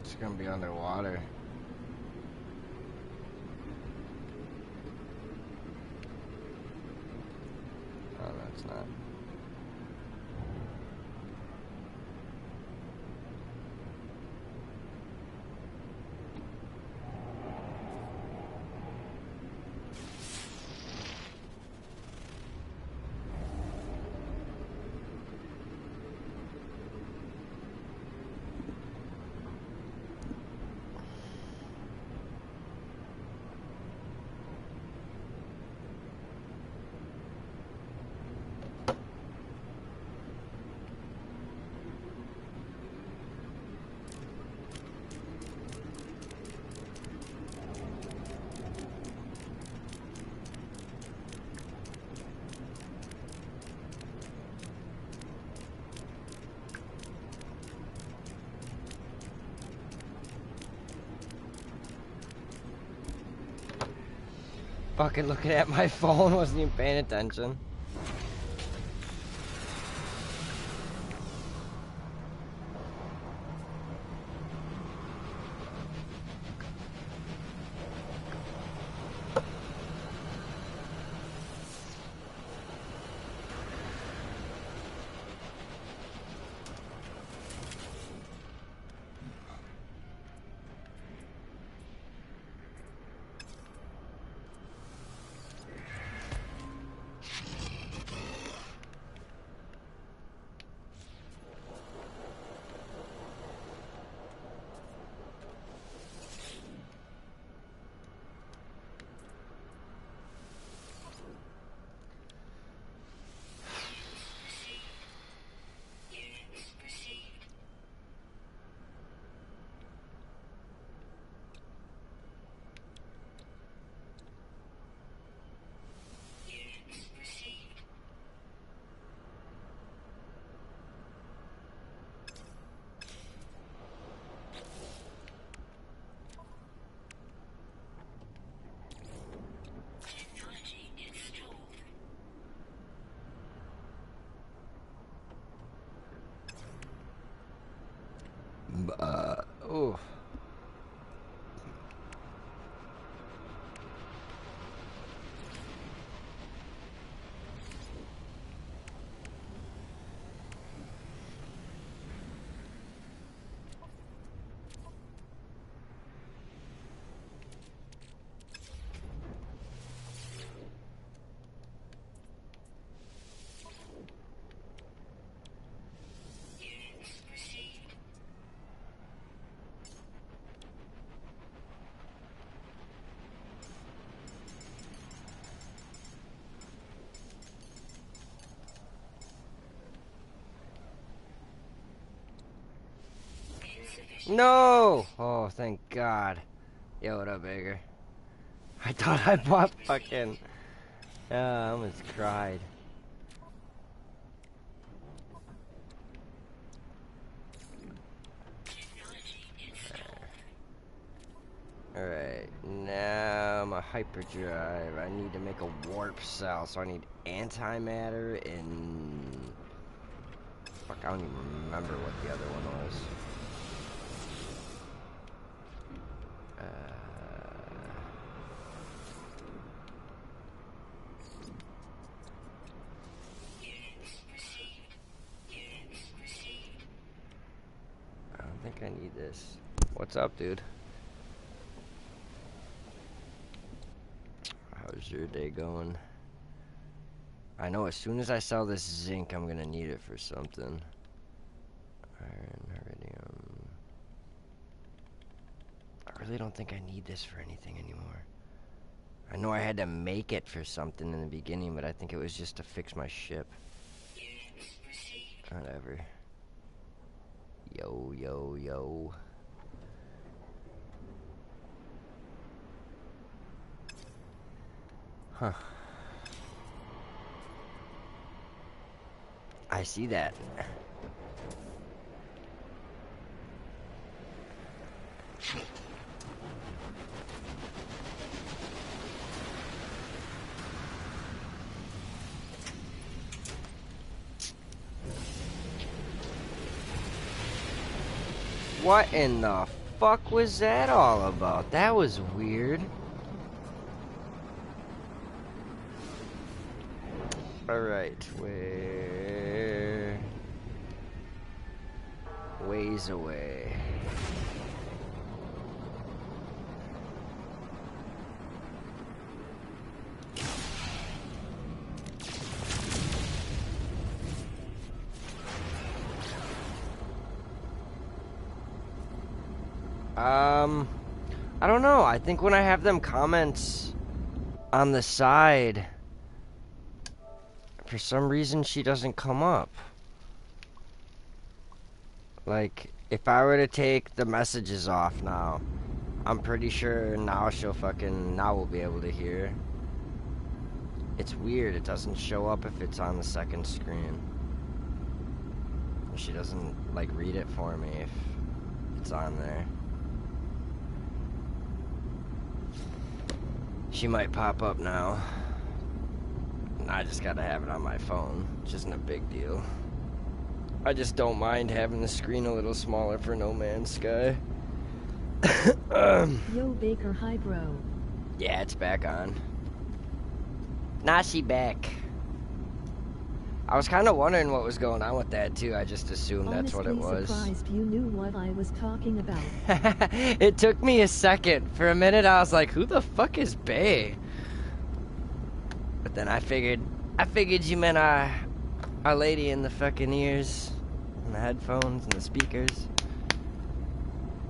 It's gonna be underwater. Oh, no, it's not. Fucking looking at my phone, wasn't even paying attention. No! Oh, thank God. Yo, what up, Baker? I thought I bought fucking... I almost cried. Alright, now my hyperdrive. I need to make a warp cell, so I need antimatter and... Fuck, I don't even remember what the other one was. I don't think I need this. What's up, dude? How's your day going? I know as soon as I sell this zinc, I'm gonna need it for something. Iron, iridium. I really don't think I need this for anything anymore. I know I had to make it for something in the beginning, but I think it was just to fix my ship. Whatever. Yo, yo, yo. Huh. I see that. What in the fuck was that all about? That was weird. Alright, where... Ways away. I don't know. I think when I have them comments on the side, for some reason she doesn't come up. Like, if I were to take the messages off now, I'm pretty sure now now we'll be able to hear. It's weird. It doesn't show up if it's on the second screen. She doesn't, like, read it for me if it's on there. She might pop up now. I just gotta have it on my phone, which isn't a big deal. I just don't mind having the screen a little smaller for No Man's Sky. Yo, Baker, hi, bro. Yeah, it's back on. Nah, she back. I was kind of wondering what was going on with that, too. I just assumed that's what it was. Surprised you knew what I was talking about. It took me a second. For a minute, I was like, who the fuck is Bay? But then I figured you meant our lady in the fucking ears, and the headphones, and the speakers.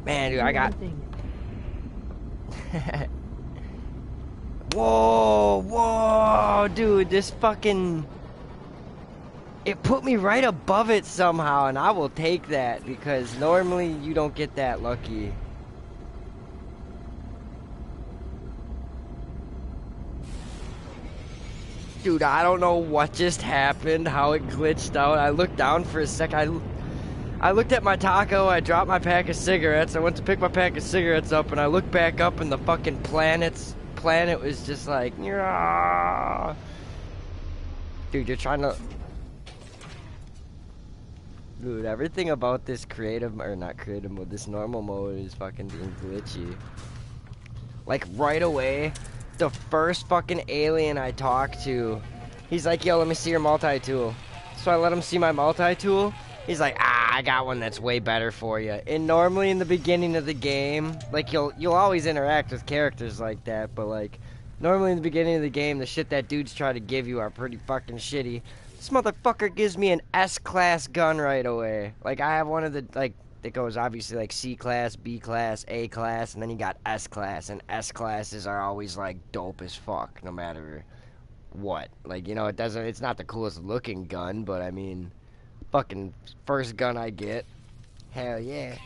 Man, dude, I got... Whoa, dude, this fucking... It put me right above it somehow, and I will take that, because normally you don't get that lucky. Dude, I don't know what just happened, how it glitched out. I looked down for a sec. I looked at my taco, I dropped my pack of cigarettes, I went to pick my pack of cigarettes up, and I looked back up, and the fucking planet was just like... Nyah. Dude, you're trying to... Dude, everything about this creative, or not creative mode, this normal mode is fucking being glitchy. Like, right away, the first fucking alien I talked to, he's like, yo, let me see your multi-tool. So I let him see my multi-tool. He's like, I got one that's way better for you. And normally in the beginning of the game, like, you'll always interact with characters like that, but, like, normally in the beginning of the game, the shit that dudes try to give you are pretty fucking shitty. This motherfucker gives me an S-class gun right away. Like, I have one of the, like, that goes obviously like C-class, B-class, A-class, and then you got S-class. And S-classes are always, like, dope as fuck, no matter what. Like, you know, it's not the coolest looking gun, but I mean, fucking first gun I get, hell yeah.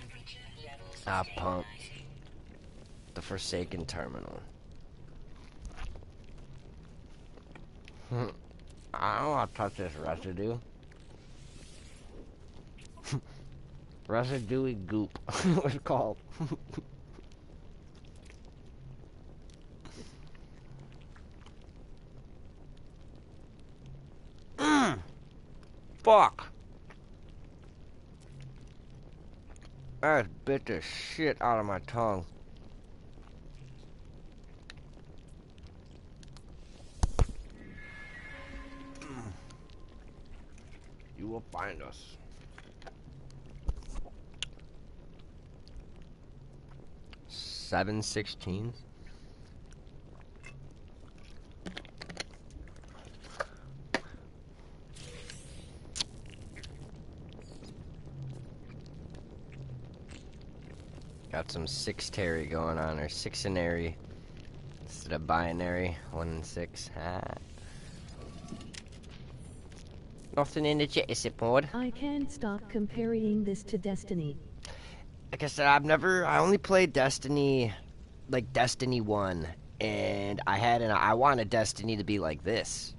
Ah, pump. The Forsaken Terminal. I don't want to touch this residue. Residue goop. What's it called? Fuck. That bit the shit out of my tongue. You will find us. 7/16. Got some six-tary going on, or sixenary instead of binary. 1 and 6. Ah. Nothing in the jet pod. I can't stop comparing this to Destiny. Like I said, I only played Destiny, like Destiny 1, and I wanted Destiny to be like this.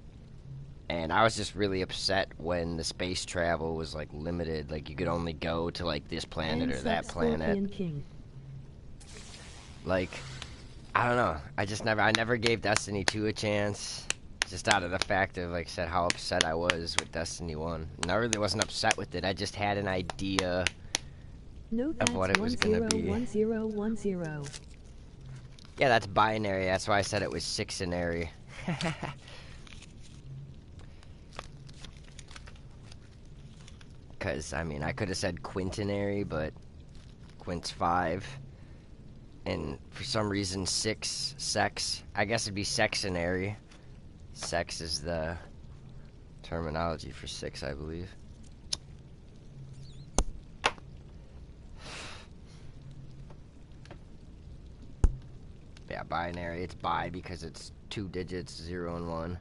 And I was just really upset when the space travel was, like, limited. Like, you could only go to, like, this planet or that planet. Scorpion King. Like, I don't know. I never gave Destiny 2 a chance. Just out of the fact of, like I said, how upset I was with Destiny 1. And I really wasn't upset with it. I just had an idea No, of what it was going to be. 101010. Yeah, that's binary. That's why I said it was sixenary. Because, I mean, I could have said quintenary, but quint's 5. And for some reason, 6, sex. I guess it'd be sexenary. Sex is the terminology for 6, I believe. Yeah, binary. It's bi because it's 2 digits, 0 and 1.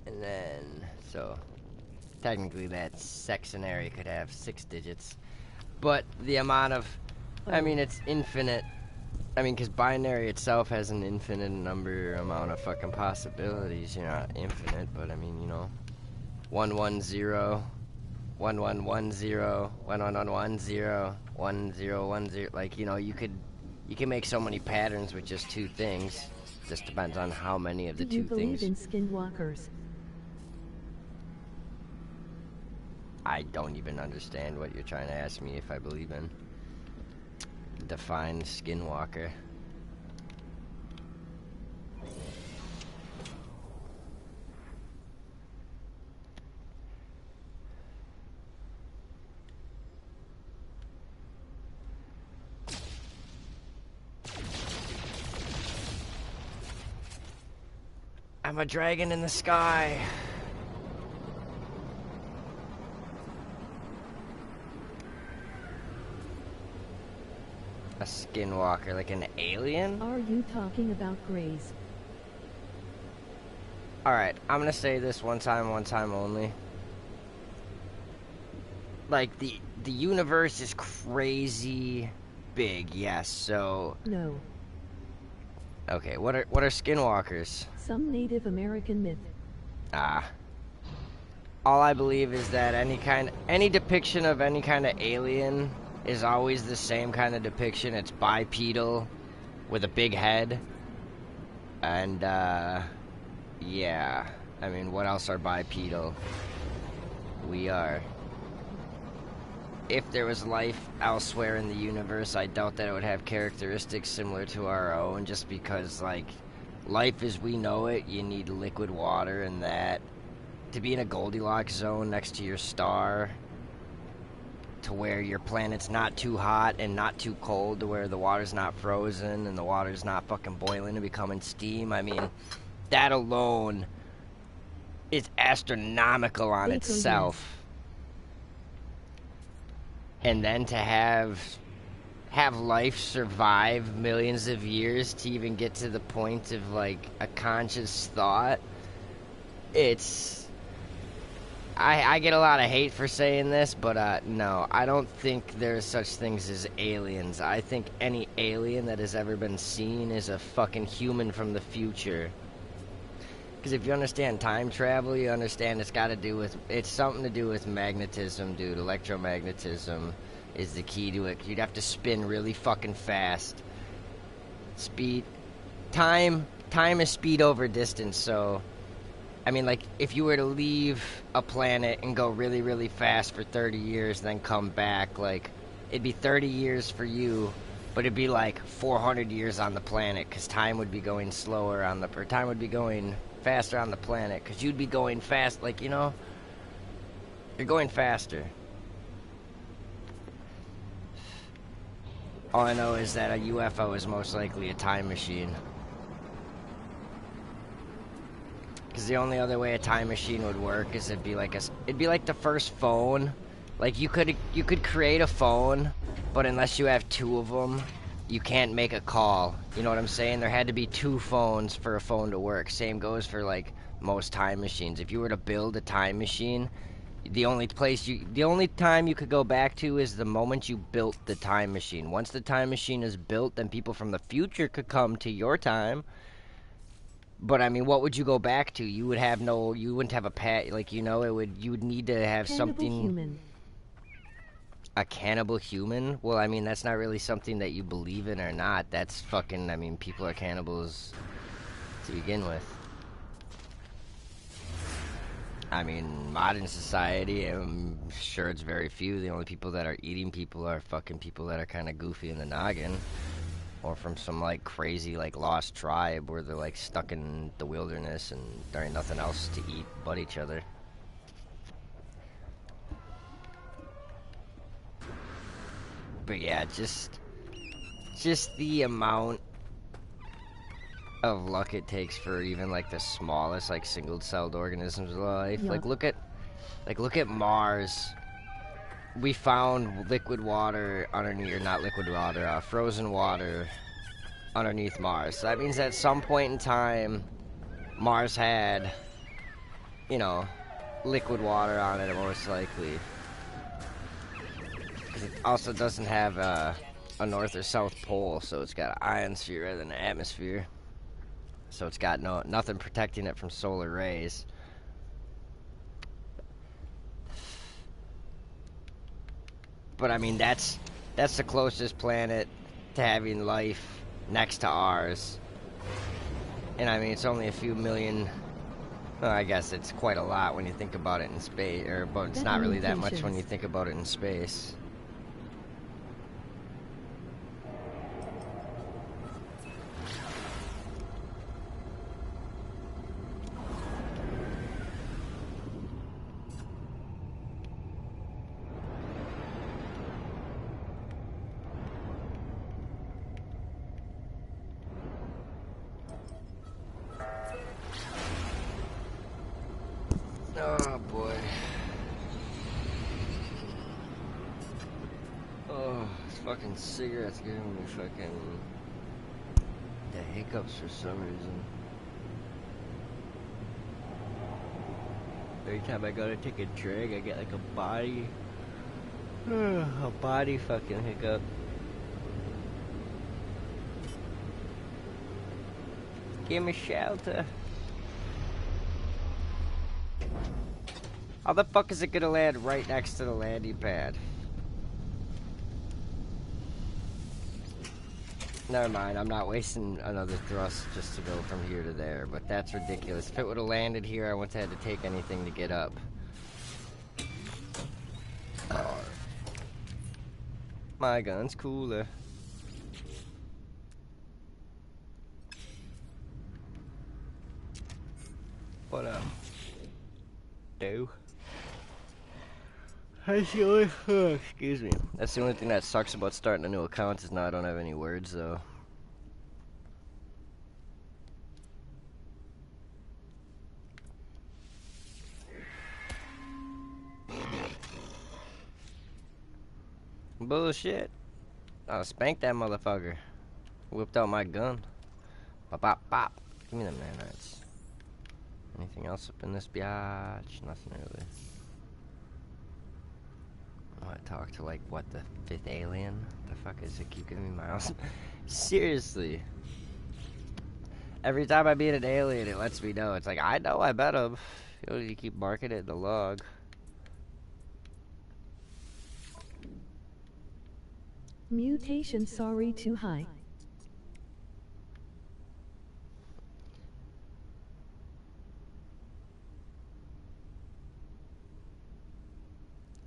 And then, so, technically that sexenary could have 6 digits. But the amount of, I mean, it's infinite. I mean, because binary itself has an infinite amount of fucking possibilities. You're not infinite, but I mean, you know, 110, 1110, 1110, 1010. Like, you know, you can make so many patterns with just 2 things. Just depends on how many of the 2 things. Do you believe in skinwalkers? I don't even understand what you're trying to ask me if I believe in. Define skinwalker. I'm a dragon in the sky. A skinwalker, like an alien? Are you talking about Greys? Alright, I'm gonna say this one time only. Like, the universe is crazy big, yes, so... No. Okay, what are skinwalkers? Some Native American myth. Ah. All I believe is that any depiction of any kind of alien is always the same kind of depiction. It's bipedal with a big head. And, yeah. I mean, what else are bipedal? We are. If there was life elsewhere in the universe, I doubt that it would have characteristics similar to our own, just because, like, life as we know it, you need liquid water and that. To be in a Goldilocks zone next to your star, to where your planet's not too hot and not too cold, to where the water's not frozen and the water's not fucking boiling and becoming steam. I mean, that alone is astronomical on itself. And then to have life survive millions of years to even get to the point of, like, a conscious thought, it's... I get a lot of hate for saying this, but no, I don't think there's such things as aliens. I think any alien that has ever been seen is a fucking human from the future. Because if you understand time travel, you understand it's something to do with magnetism, dude. Electromagnetism is the key to it. You'd have to spin really fucking fast. Time is speed over distance, so I mean, like, if you were to leave a planet and go really, really fast for 30 years, then come back, like, it'd be 30 years for you, but it'd be like 400 years on the planet, because time would be going slower or time would be going faster on the planet, because you'd be going fast, like, you know, you're going faster. All I know is that a UFO is most likely a time machine. Because the only other way a time machine would work is it'd be like the first phone. Like you could create a phone, but unless you have two of them, you can't make a call. You know what I'm saying? There had to be two phones for a phone to work. Same goes for like most time machines. If you were to build a time machine, the only time you could go back to is the moment you built the time machine. Once the time machine is built, then people from the future could come to your time. But I mean, what would you go back to? You wouldn't have a pet, like, you know, you would need to have Cannibal something. human. A cannibal human? Well, I mean, that's not really something that you believe in or not. That's fucking, I mean, people are cannibals to begin with. I mean, modern society, I'm sure it's very few. The only people that are eating people are fucking people that are kind of goofy in the noggin. Or from some, like, crazy, like, lost tribe where they're, like, stuck in the wilderness and there ain't nothing else to eat but each other. But yeah, just the amount of luck it takes for even, like, the smallest, like, single-celled organisms of life. Yeah. Like, look at Mars. We found liquid water underneath, or not liquid water, frozen water underneath Mars. So that means that at some point in time, Mars had, you know, liquid water on it, most likely. Because it also doesn't have a north or south pole, so it's got an ionosphere rather than an atmosphere. So it's got nothing protecting it from solar rays. But I mean, that's the closest planet to having life next to ours. And I mean, it's only a few million. Well, I guess it's quite a lot when you think about it in space, but it's not really that much when you think about it in space. Oh boy. Oh, this fucking cigarette's giving me fucking the hiccups for some reason. Every time I go to take a drag, I get like a body fucking hiccup. Give me shelter. How the fuck is it gonna land right next to the landing pad? Never mind, I'm not wasting another thrust just to go from here to there, but that's ridiculous. If it would have landed here, I wouldn't have had to take anything to get up. My gun's cooler. What up? Do. That's the only, excuse me. That's the only thing that sucks about starting a new account is now I don't have any words though. Bullshit. I spanked that motherfucker. Whipped out my gun. Bop bop bop. Give me them nanites. Anything else up in this biatch? Nothing really. want to talk to, like, what, the 5th alien? The fuck is it? Keep giving me miles. Seriously. Every time I meet an alien, it lets me know. It's like, I know, I bet him. You keep marking it in the log. Mutation sorry too high.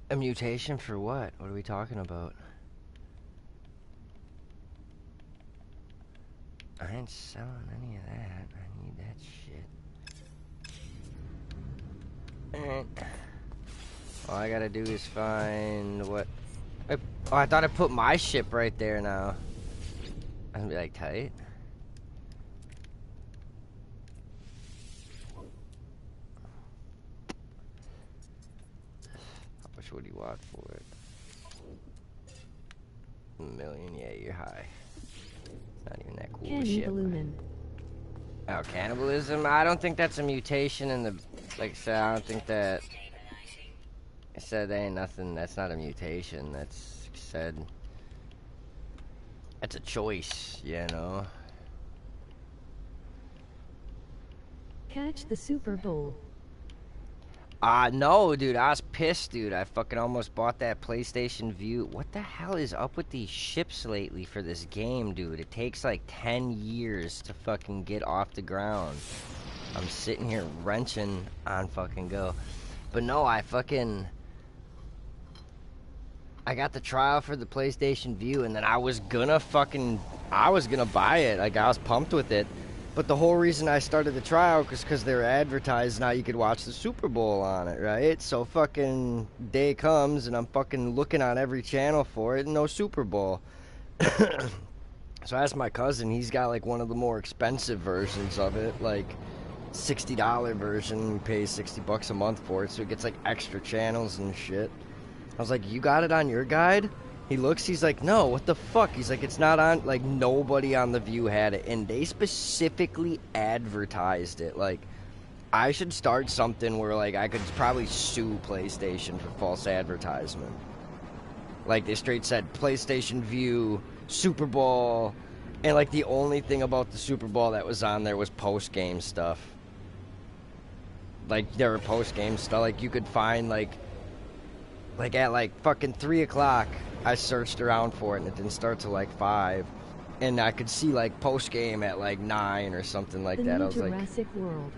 A mutation for what? What are we talking about? I ain't selling any of that. I need that shit. Alright. All I gotta do is find what... Oh, I thought I put my ship right there now. I'm gonna be like, tight. How much would you want for it? $1 million? Yeah, you're high. It's not even that cool of a ship. Cannibalism. Oh, cannibalism? I don't think that's a mutation in the... Like I said, I don't think that... I said that ain't nothing. That's not a mutation. That's said... That's a choice, you know? Catch the Super Bowl. No, dude. I was pissed, dude. I fucking almost bought that PlayStation View. What the hell is up with these ships lately for this game, dude? It takes like 10 years to fucking get off the ground. I'm sitting here wrenching on fucking go. But no, I got the trial for the PlayStation View, and then I was gonna buy it. Like, I was pumped with it. But the whole reason I started the trial was because they were advertised now you could watch the Super Bowl on it, right? So fucking day comes, and I'm fucking looking on every channel for it, and no Super Bowl. So I asked my cousin, he's got like one of the more expensive versions of it, like $60 version. He pays $60 a month for it, so he gets like extra channels and shit. I was like, you got it on your guide? He looks, he's like, no, what the fuck? He's like, it's not on, like, nobody on The View had it, and they specifically advertised it. Like, I should start something where, like, I could probably sue PlayStation for false advertisement. Like, they straight said, PlayStation View, Super Bowl, and, like, the only thing about the Super Bowl that was on there was post-game stuff. Like, there were post-game stuff, like, you could find, like, at, like, fucking 3 o'clock, I searched around for it, and it didn't start till, like, 5. And I could see, like, post-game at, like, 9 or something like that. I was like... Jurassic World.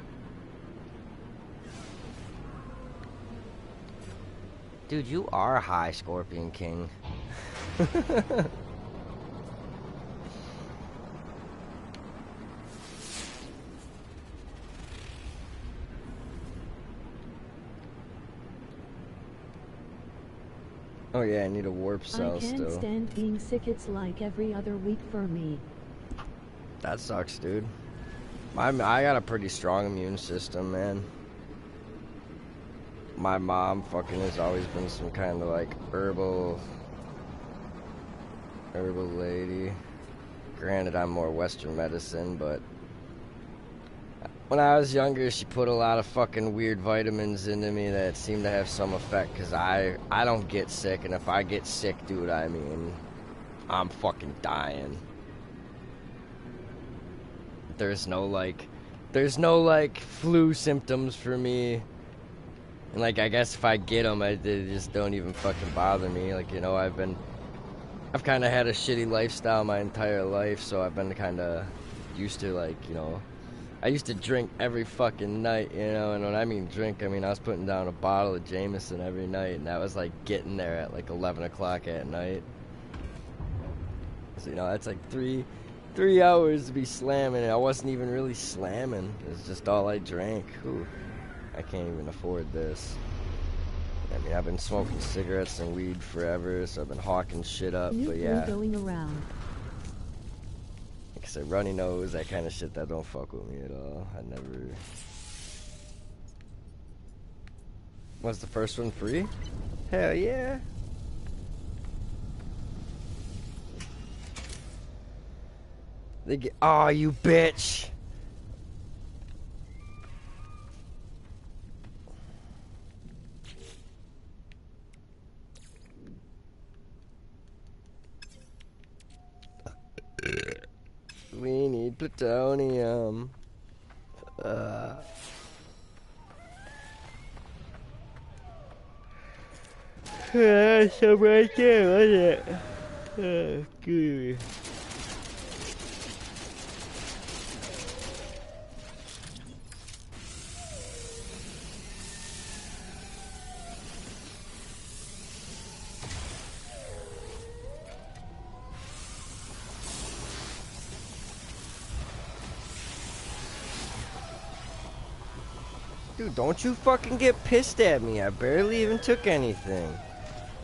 Dude, you are high, Scorpion King. Oh yeah, I need a warp cell I can't still. stand being sick. It's like every other week for me. That sucks, dude. I got a pretty strong immune system, man. My mom fucking has always been some kind of like herbal lady. Granted, I'm more Western medicine, but when I was younger, she put a lot of fucking weird vitamins into me that seemed to have some effect, because I don't get sick, and if I get sick, dude, I mean, I'm fucking dying. There's no like flu symptoms for me. And like, I guess if I get them, they just don't even fucking bother me. Like, you know, I've kind of had a shitty lifestyle my entire life, so I've been kind of used to, like, you know, I used to drink every fucking night, you know, and when I mean drink, I mean I was putting down a bottle of Jameson every night, and that was like getting there at like 11 o'clock at night. So, you know, that's like three hours to be slamming, and I wasn't even really slamming. It's just all I drank. Ooh, I can't even afford this. I mean, I've been smoking cigarettes and weed forever, so I've been hawking shit up, New but flu yeah. going around. Like I said, runny nose, that kind of shit, that don't fuck with me at all. I never... Was the first one free? Hell yeah. They get... Oh, you bitch! Plutonium. Some right there, wasn't it? Good. Dude, don't you fucking get pissed at me. I barely even took anything.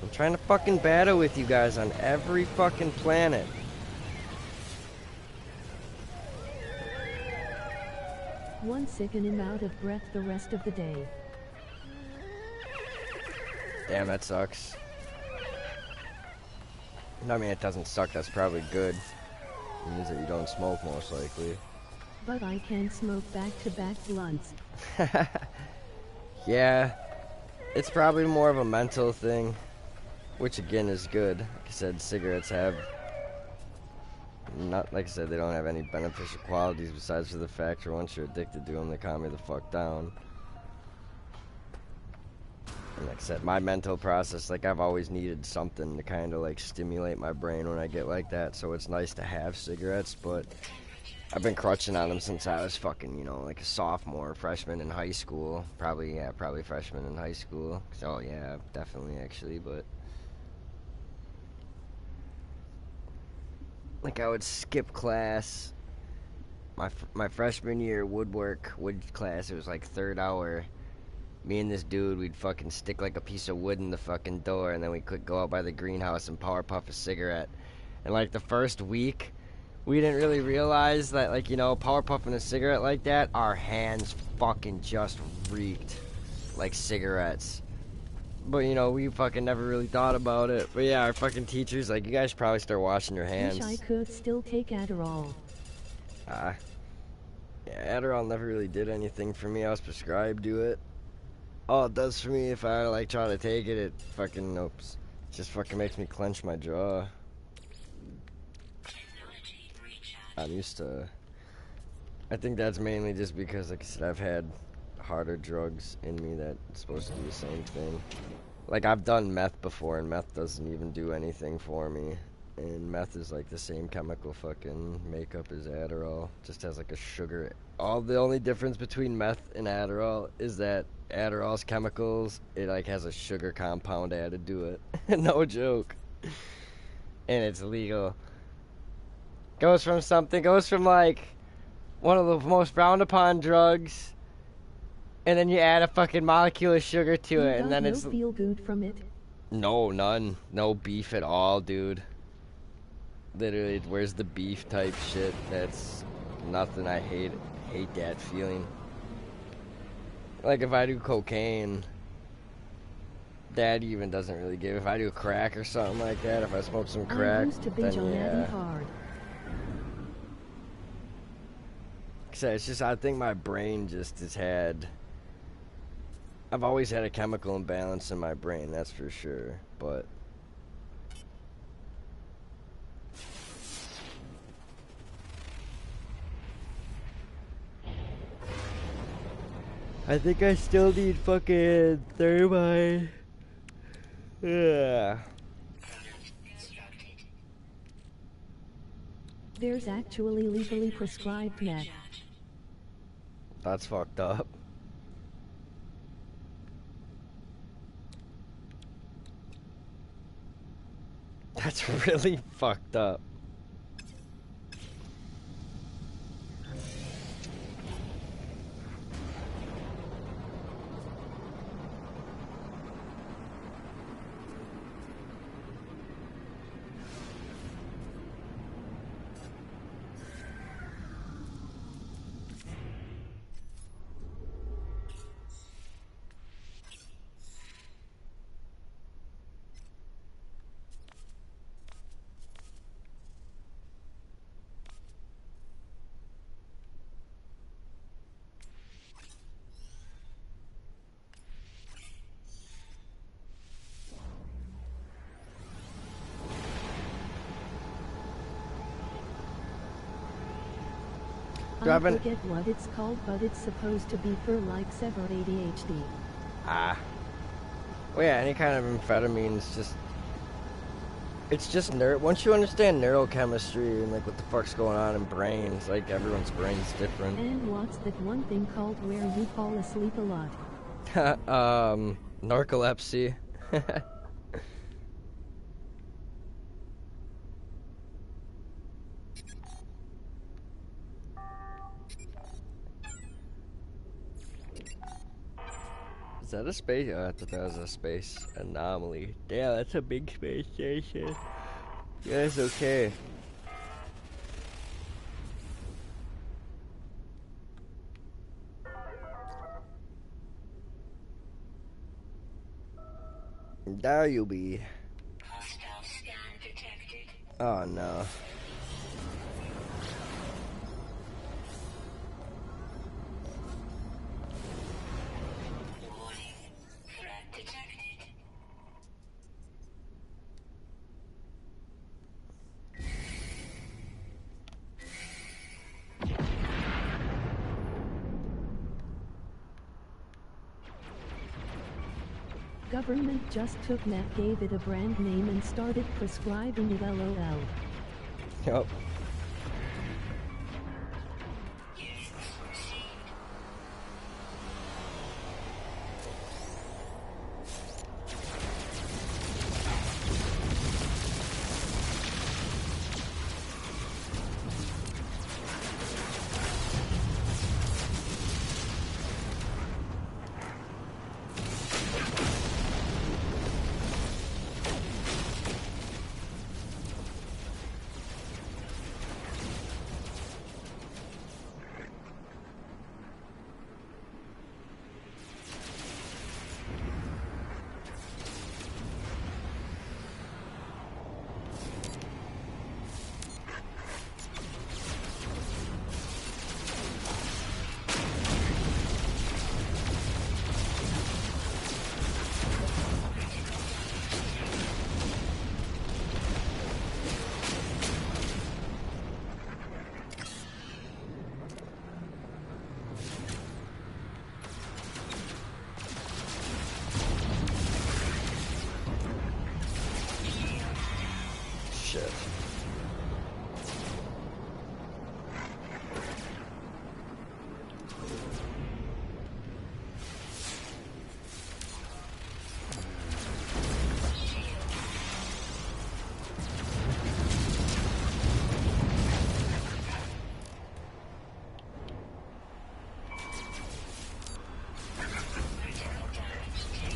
I'm trying to fucking battle with you guys on every fucking planet. One sick and I'm out of breath the rest of the day. Damn, that sucks. I mean, it doesn't suck. That's probably good. It means that you don't smoke, most likely. But I can smoke back-to-back blunts. Yeah, it's probably more of a mental thing, which again is good. Like I said, cigarettes have not, like I said, they don't have any beneficial qualities besides for the fact that once you're addicted to them, they calm you the fuck down. And like I said, my mental process, like I've always needed something to kind of like stimulate my brain when I get like that, so it's nice to have cigarettes, but I've been crutching on them since I was fucking, you know, like a sophomore, freshman in high school. Probably freshman in high school. So, yeah, definitely actually, but like I would skip class. My freshman year wood class, it was like third hour. Me and this dude, we'd fucking stick like a piece of wood in the fucking door, and then we could go out by the greenhouse and power puff a cigarette. And like the first week, we didn't really realize that, like, you know, power puffing a cigarette like that, our hands fucking just reeked like cigarettes. But, you know, we fucking never really thought about it. But yeah, our fucking teacher's like, you guys should probably start washing your hands. Wish I could still take Adderall. Yeah, Adderall never really did anything for me. I was prescribed to it. All it does for me if I, like, try to take it, it fucking, oops, just fucking makes me clench my jaw. I'm used to, I think that's mainly just because, like I said, I've had harder drugs in me that's supposed to do the same thing. Like, I've done meth before, and meth doesn't even do anything for me. And meth is like the same chemical fucking makeup as Adderall. Just has like a sugar. The only difference between meth and Adderall is that Adderall's chemicals, it like has a sugar compound added to it. No joke. And it's legal. Goes from like one of the most frowned upon drugs, and then you add a fucking molecule of sugar to it, and then it's feel good from it. No, none. No beef at all, dude. Literally, where's the beef type shit? That's nothing. I hate that feeling. Like if I do cocaine, that even doesn't really give. If I do crack or something like that, if I smoke some crack, I used to binge then on yeah. that hard. It's just, I think my brain just has had, I've always had a chemical imbalance in my brain, that's for sure, but I think I still need fucking thermite. Yeah. There's actually legally prescribed meth. That's fucked up. That's really fucked up. Do I I have an... forget what it's called, but it's supposed to be for like severe ADHD. Ah. Well, yeah, any kind of amphetamine is just... It's just once you understand neurochemistry and like what the fuck's going on in brains, like everyone's brain's different. And what's that one thing called where you fall asleep a lot? Narcolepsy. Is that a space? Oh, I thought that was a space anomaly. Damn, that's a big space station. Yeah, it's okay. There you be. Hostile scan detected. Oh no. Warning. Threat detected. Government just took that, gave it a brand name and started prescribing it, LOL. Yup. Units received. Shit.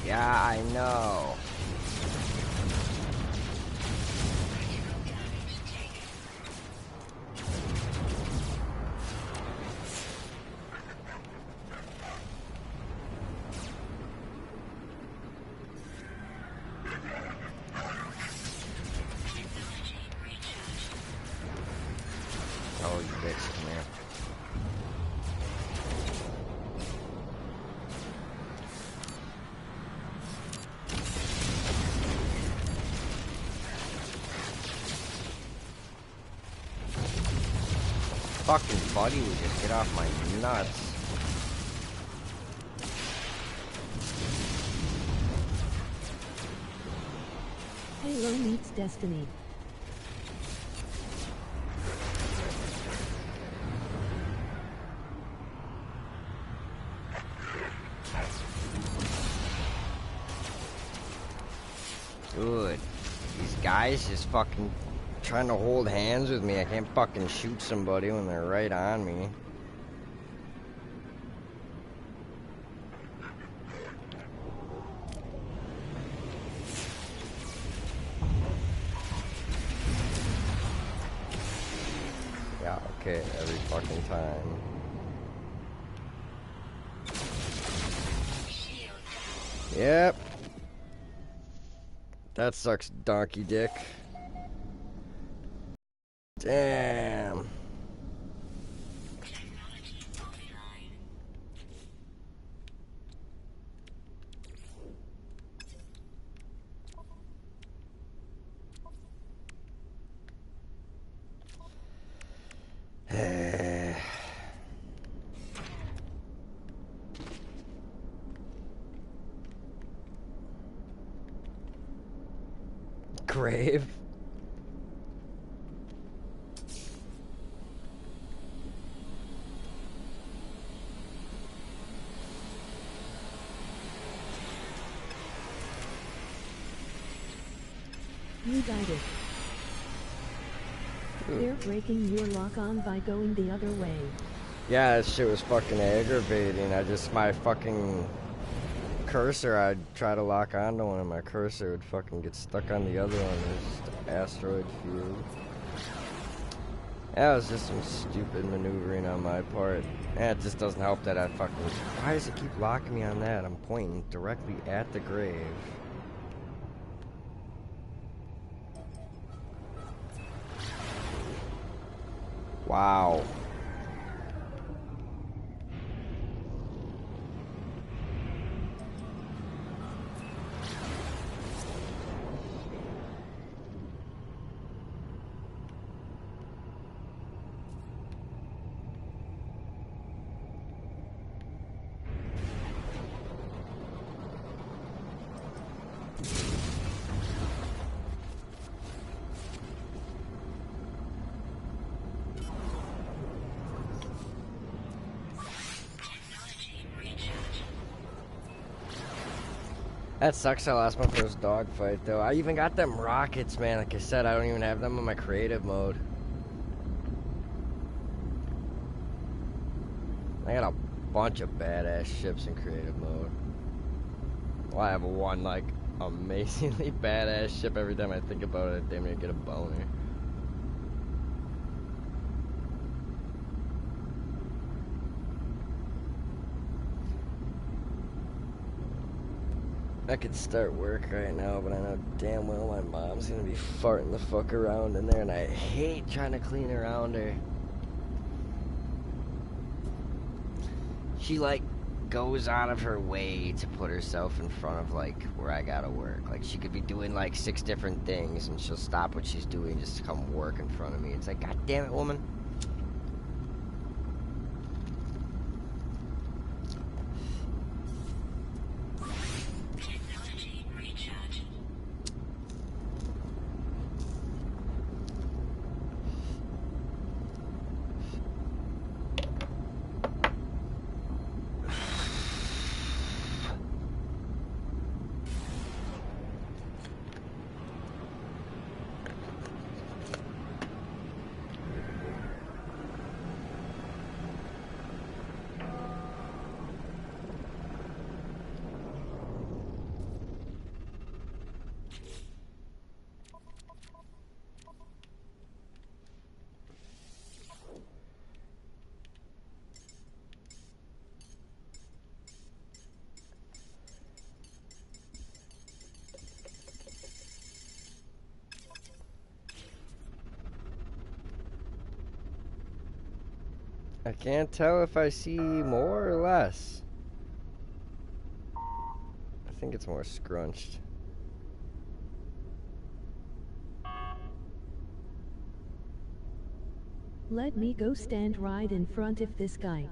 Yeah, I know. Oh, you bitch, come here. Fucking buddy would just get off my nuts. Halo meets Destiny. Dude, these guys just fucking trying to hold hands with me. I can't fucking shoot somebody when they're right on me. Yeah, okay, every fucking time. Yep. That sucks, donkey dick. Damn. Technology offline. grave. You got it. They're breaking your lock on by going the other way. Yeah, that shit was fucking aggravating. My fucking cursor, I'd try to lock onto one and my cursor would fucking get stuck on the other one. It was just asteroid field. That was just some stupid maneuvering on my part. And it just doesn't help that I fucking... Why does it keep locking me on that? I'm pointing directly at the grave. Wow. That sucks. I lost my first dogfight, though. I even got them rockets, man. Like I said, I don't even have them in my creative mode. I got a bunch of badass ships in creative mode. Well, I have one, like, amazingly badass ship. Every time I think about it, I damn near get a boner. I could start work right now, but I know damn well my mom's gonna be farting the fuck around in there, and I hate trying to clean around her. She, like, goes out of her way to put herself in front of, like, where I gotta work. Like, she could be doing, like, 6 different things, and she'll stop what she's doing just to come work in front of me. It's like, God damn it, woman. I can't tell if I see more or less. I think it's more scrunched. Let me go stand right in front of this guy.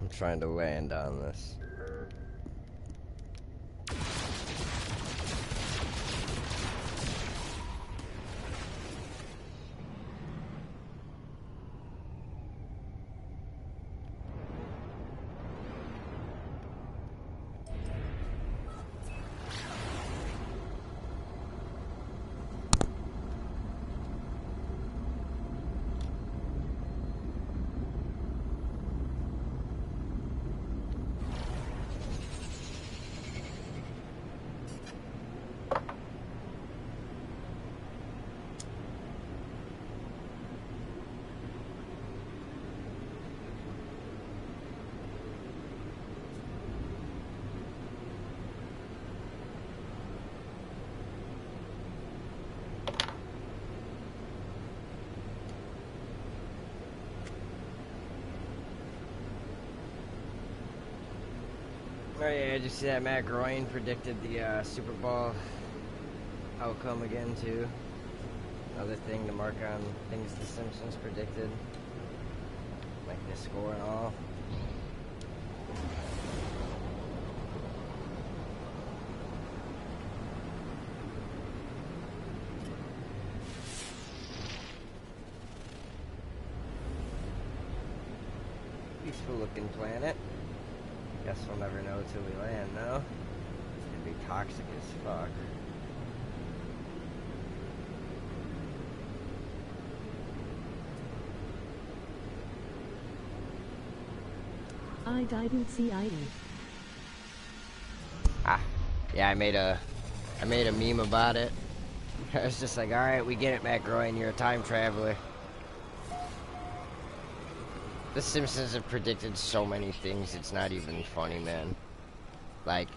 I'm trying to land on this. Oh yeah, did you see that Matt Groening predicted the Super Bowl outcome again too? Another thing to mark on things the Simpsons predicted. Like the score and all. Peaceful looking planet. Guess we'll never know till we land, though. It's gonna be toxic as fuck. I didn't see ID. Ah, yeah, I made a meme about it. I was just like, all right, we get it, Matt Groening, you're a time traveler. The Simpsons have predicted so many things, it's not even funny, man. Like,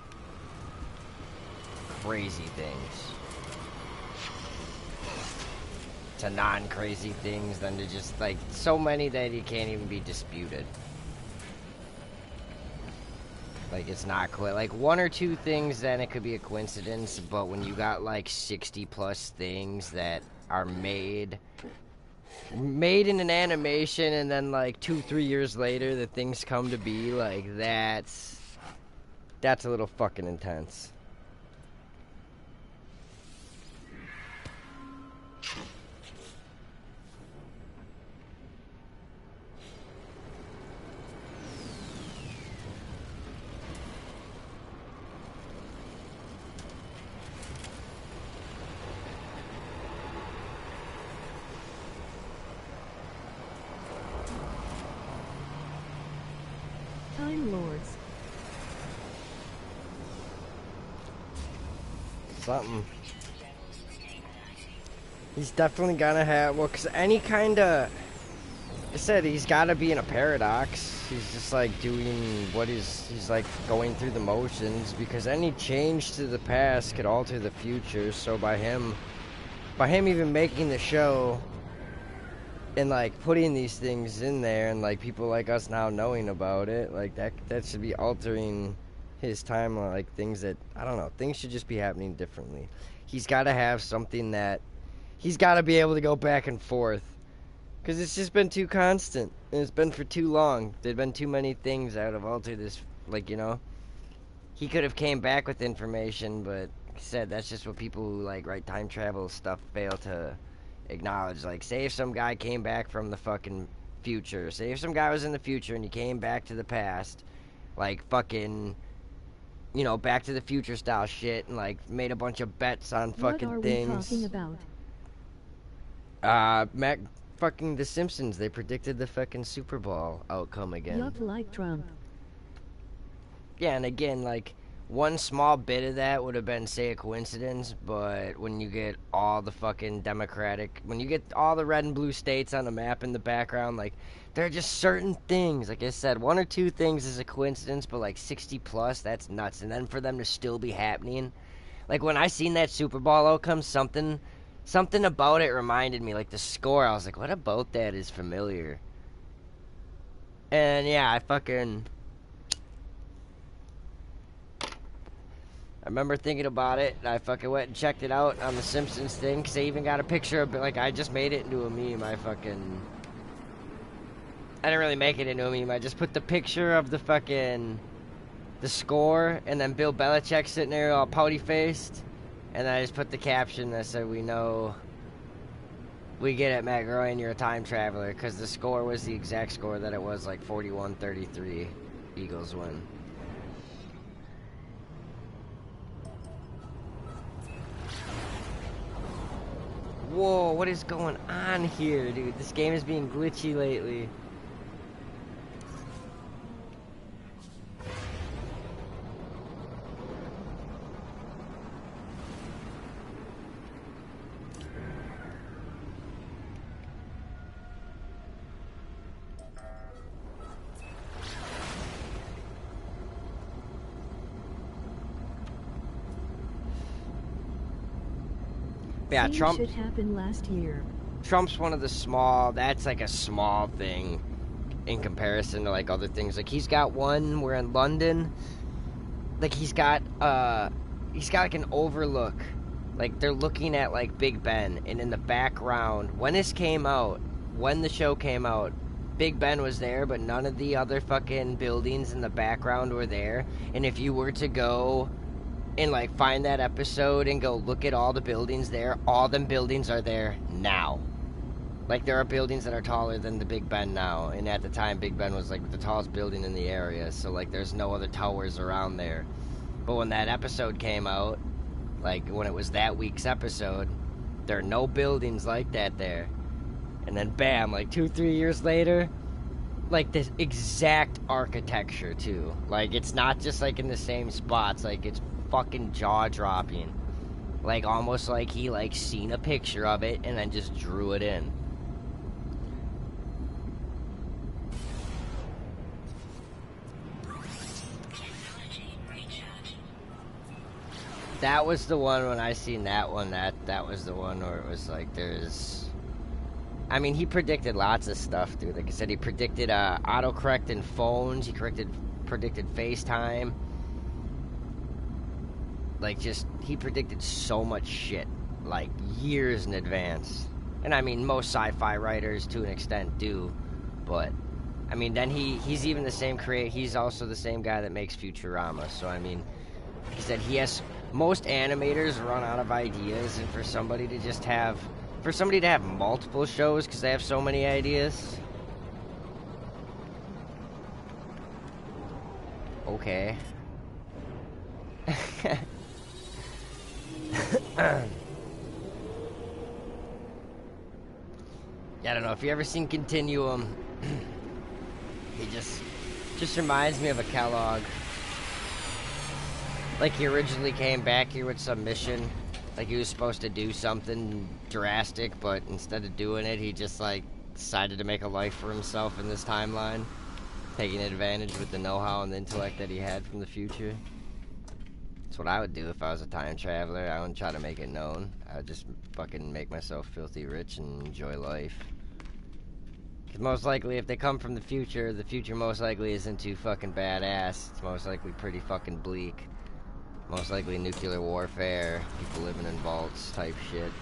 crazy things. To non-crazy things, then to just, like, so many that you can't even be disputed. Like, it's not quite, like, one or two things, then it could be a coincidence, but when you got, like, 60 plus things that are made in an animation, and then like 2-3 years later the things come to be, like, that's a little fucking intense. Time Lords. Something. He's definitely gonna have, well, because any kind of, I said, he's gotta be in a paradox. He's just like doing what he's like going through the motions, because any change to the past could alter the future. So by him even making the show and like putting these things in there, and like people like us now knowing about it, like that should be altering his timeline. Like, things that, I don't know, things should just be happening differently. He's got to have something that he's got to be able to go back and forth, because it's just been too constant, and it's been for too long. There've been too many things that have altered this. Like, you know, he could have came back with information, but like I said, that's just what people who like write time travel stuff fail to acknowledge. Like, say if some guy came back from the fucking future, say if some guy was in the future and he came back to the past, like fucking, you know, Back to the Future style shit, and like made a bunch of bets on fucking What are things. we talking about? Mac, fucking The Simpsons, they predicted the fucking Super Bowl outcome again. Yup, like Trump. Yeah, and again, like, one small bit of that would have been, say, a coincidence, but when you get all the fucking Democratic, when you get all the red and blue states on the map in the background, like, there are just certain things, like I said, one or two things is a coincidence, but like 60 plus, that's nuts. And then for them to still be happening, like when I seen that Super Bowl outcome, something about it reminded me, like the score, I was like, what about that is familiar? And yeah, I remember thinking about it, and I fucking went and checked it out on the Simpsons thing, because I even got a picture of it. Like, I just made it into a meme. I didn't really make it into a meme. I just put the picture of the fucking the score, and then Bill Belichick sitting there all pouty faced, and then I just put the caption that said, "We know, we get it, Matt Groening, you're a time traveler," because the score was the exact score that it was, like 41-33, Eagles win. Whoa, what is going on here, dude? This game is being glitchy lately. Yeah, Same Trump. shit happened last year. Trump's one of the small. That's like a small thing in comparison to like other things. Like he's got one. We're in London. Like he's got like an overlook. Like they're looking at like Big Ben, and in the background, when the show came out, Big Ben was there, but none of the other fucking buildings in the background were there. And if you were to go and like find that episode and go look at all the buildings there, all them buildings are there now. Like there are buildings that are taller than the Big Ben now, and at the time Big Ben was like the tallest building in the area, so like there's no other towers around there. But when that episode came out, like when it was that week's episode, there are no buildings like that there. And then bam, like 2-3 years later, like this exact architecture too. Like it's not just like in the same spots, like it's fucking jaw-dropping. Like almost like he like seen a picture of it and then just drew it in. That was the one when I seen that one, that was the one where it was like there's, I mean, he predicted lots of stuff, dude. Like I said, he predicted autocorrect in phones, he predicted FaceTime. Like, just, he predicted so much shit, like, years in advance. And, I mean, most sci-fi writers, to an extent, do. But, I mean, then he's even the same he's also the same guy that makes Futurama. So, I mean, he said most animators run out of ideas, and for somebody to have multiple shows, because they have so many ideas. Okay. Yeah, I don't know if you ever seen Continuum. He just reminds me of a Kellogg. Like he originally came back here with some mission, like he was supposed to do something drastic, but instead of doing it, he just like decided to make a life for himself in this timeline, taking advantage with the know-how and the intellect that he had from the future. That's what I would do if I was a time traveler. I wouldn't try to make it known. I would just fucking make myself filthy rich and enjoy life. Because most likely, if they come from the future most likely isn't too fucking badass. It's most likely pretty fucking bleak. Most likely nuclear warfare, people living in vaults type shit.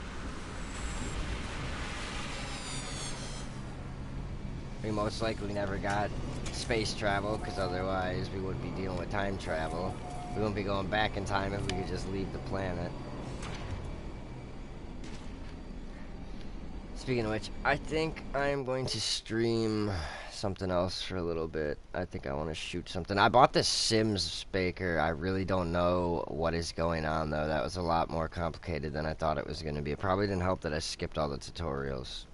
We most likely never got space travel, because otherwise we wouldn't be dealing with time travel. We wouldn't be going back in time if we could just leave the planet. Speaking of which, I think I'm going to stream something else for a little bit. I think I want to shoot something. I bought this Sims speaker. I really don't know what is going on, though. That was a lot more complicated than I thought it was going to be. It probably didn't help that I skipped all the tutorials.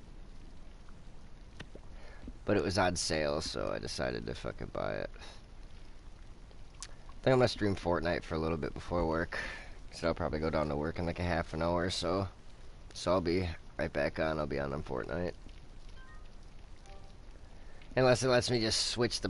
But it was on sale, so I decided to fucking buy it. I think I'm going to stream Fortnite for a little bit before work. So I'll probably go down to work in like a half an hour or so. So I'll be right back on. I'll be on Fortnite. Unless it lets me just switch the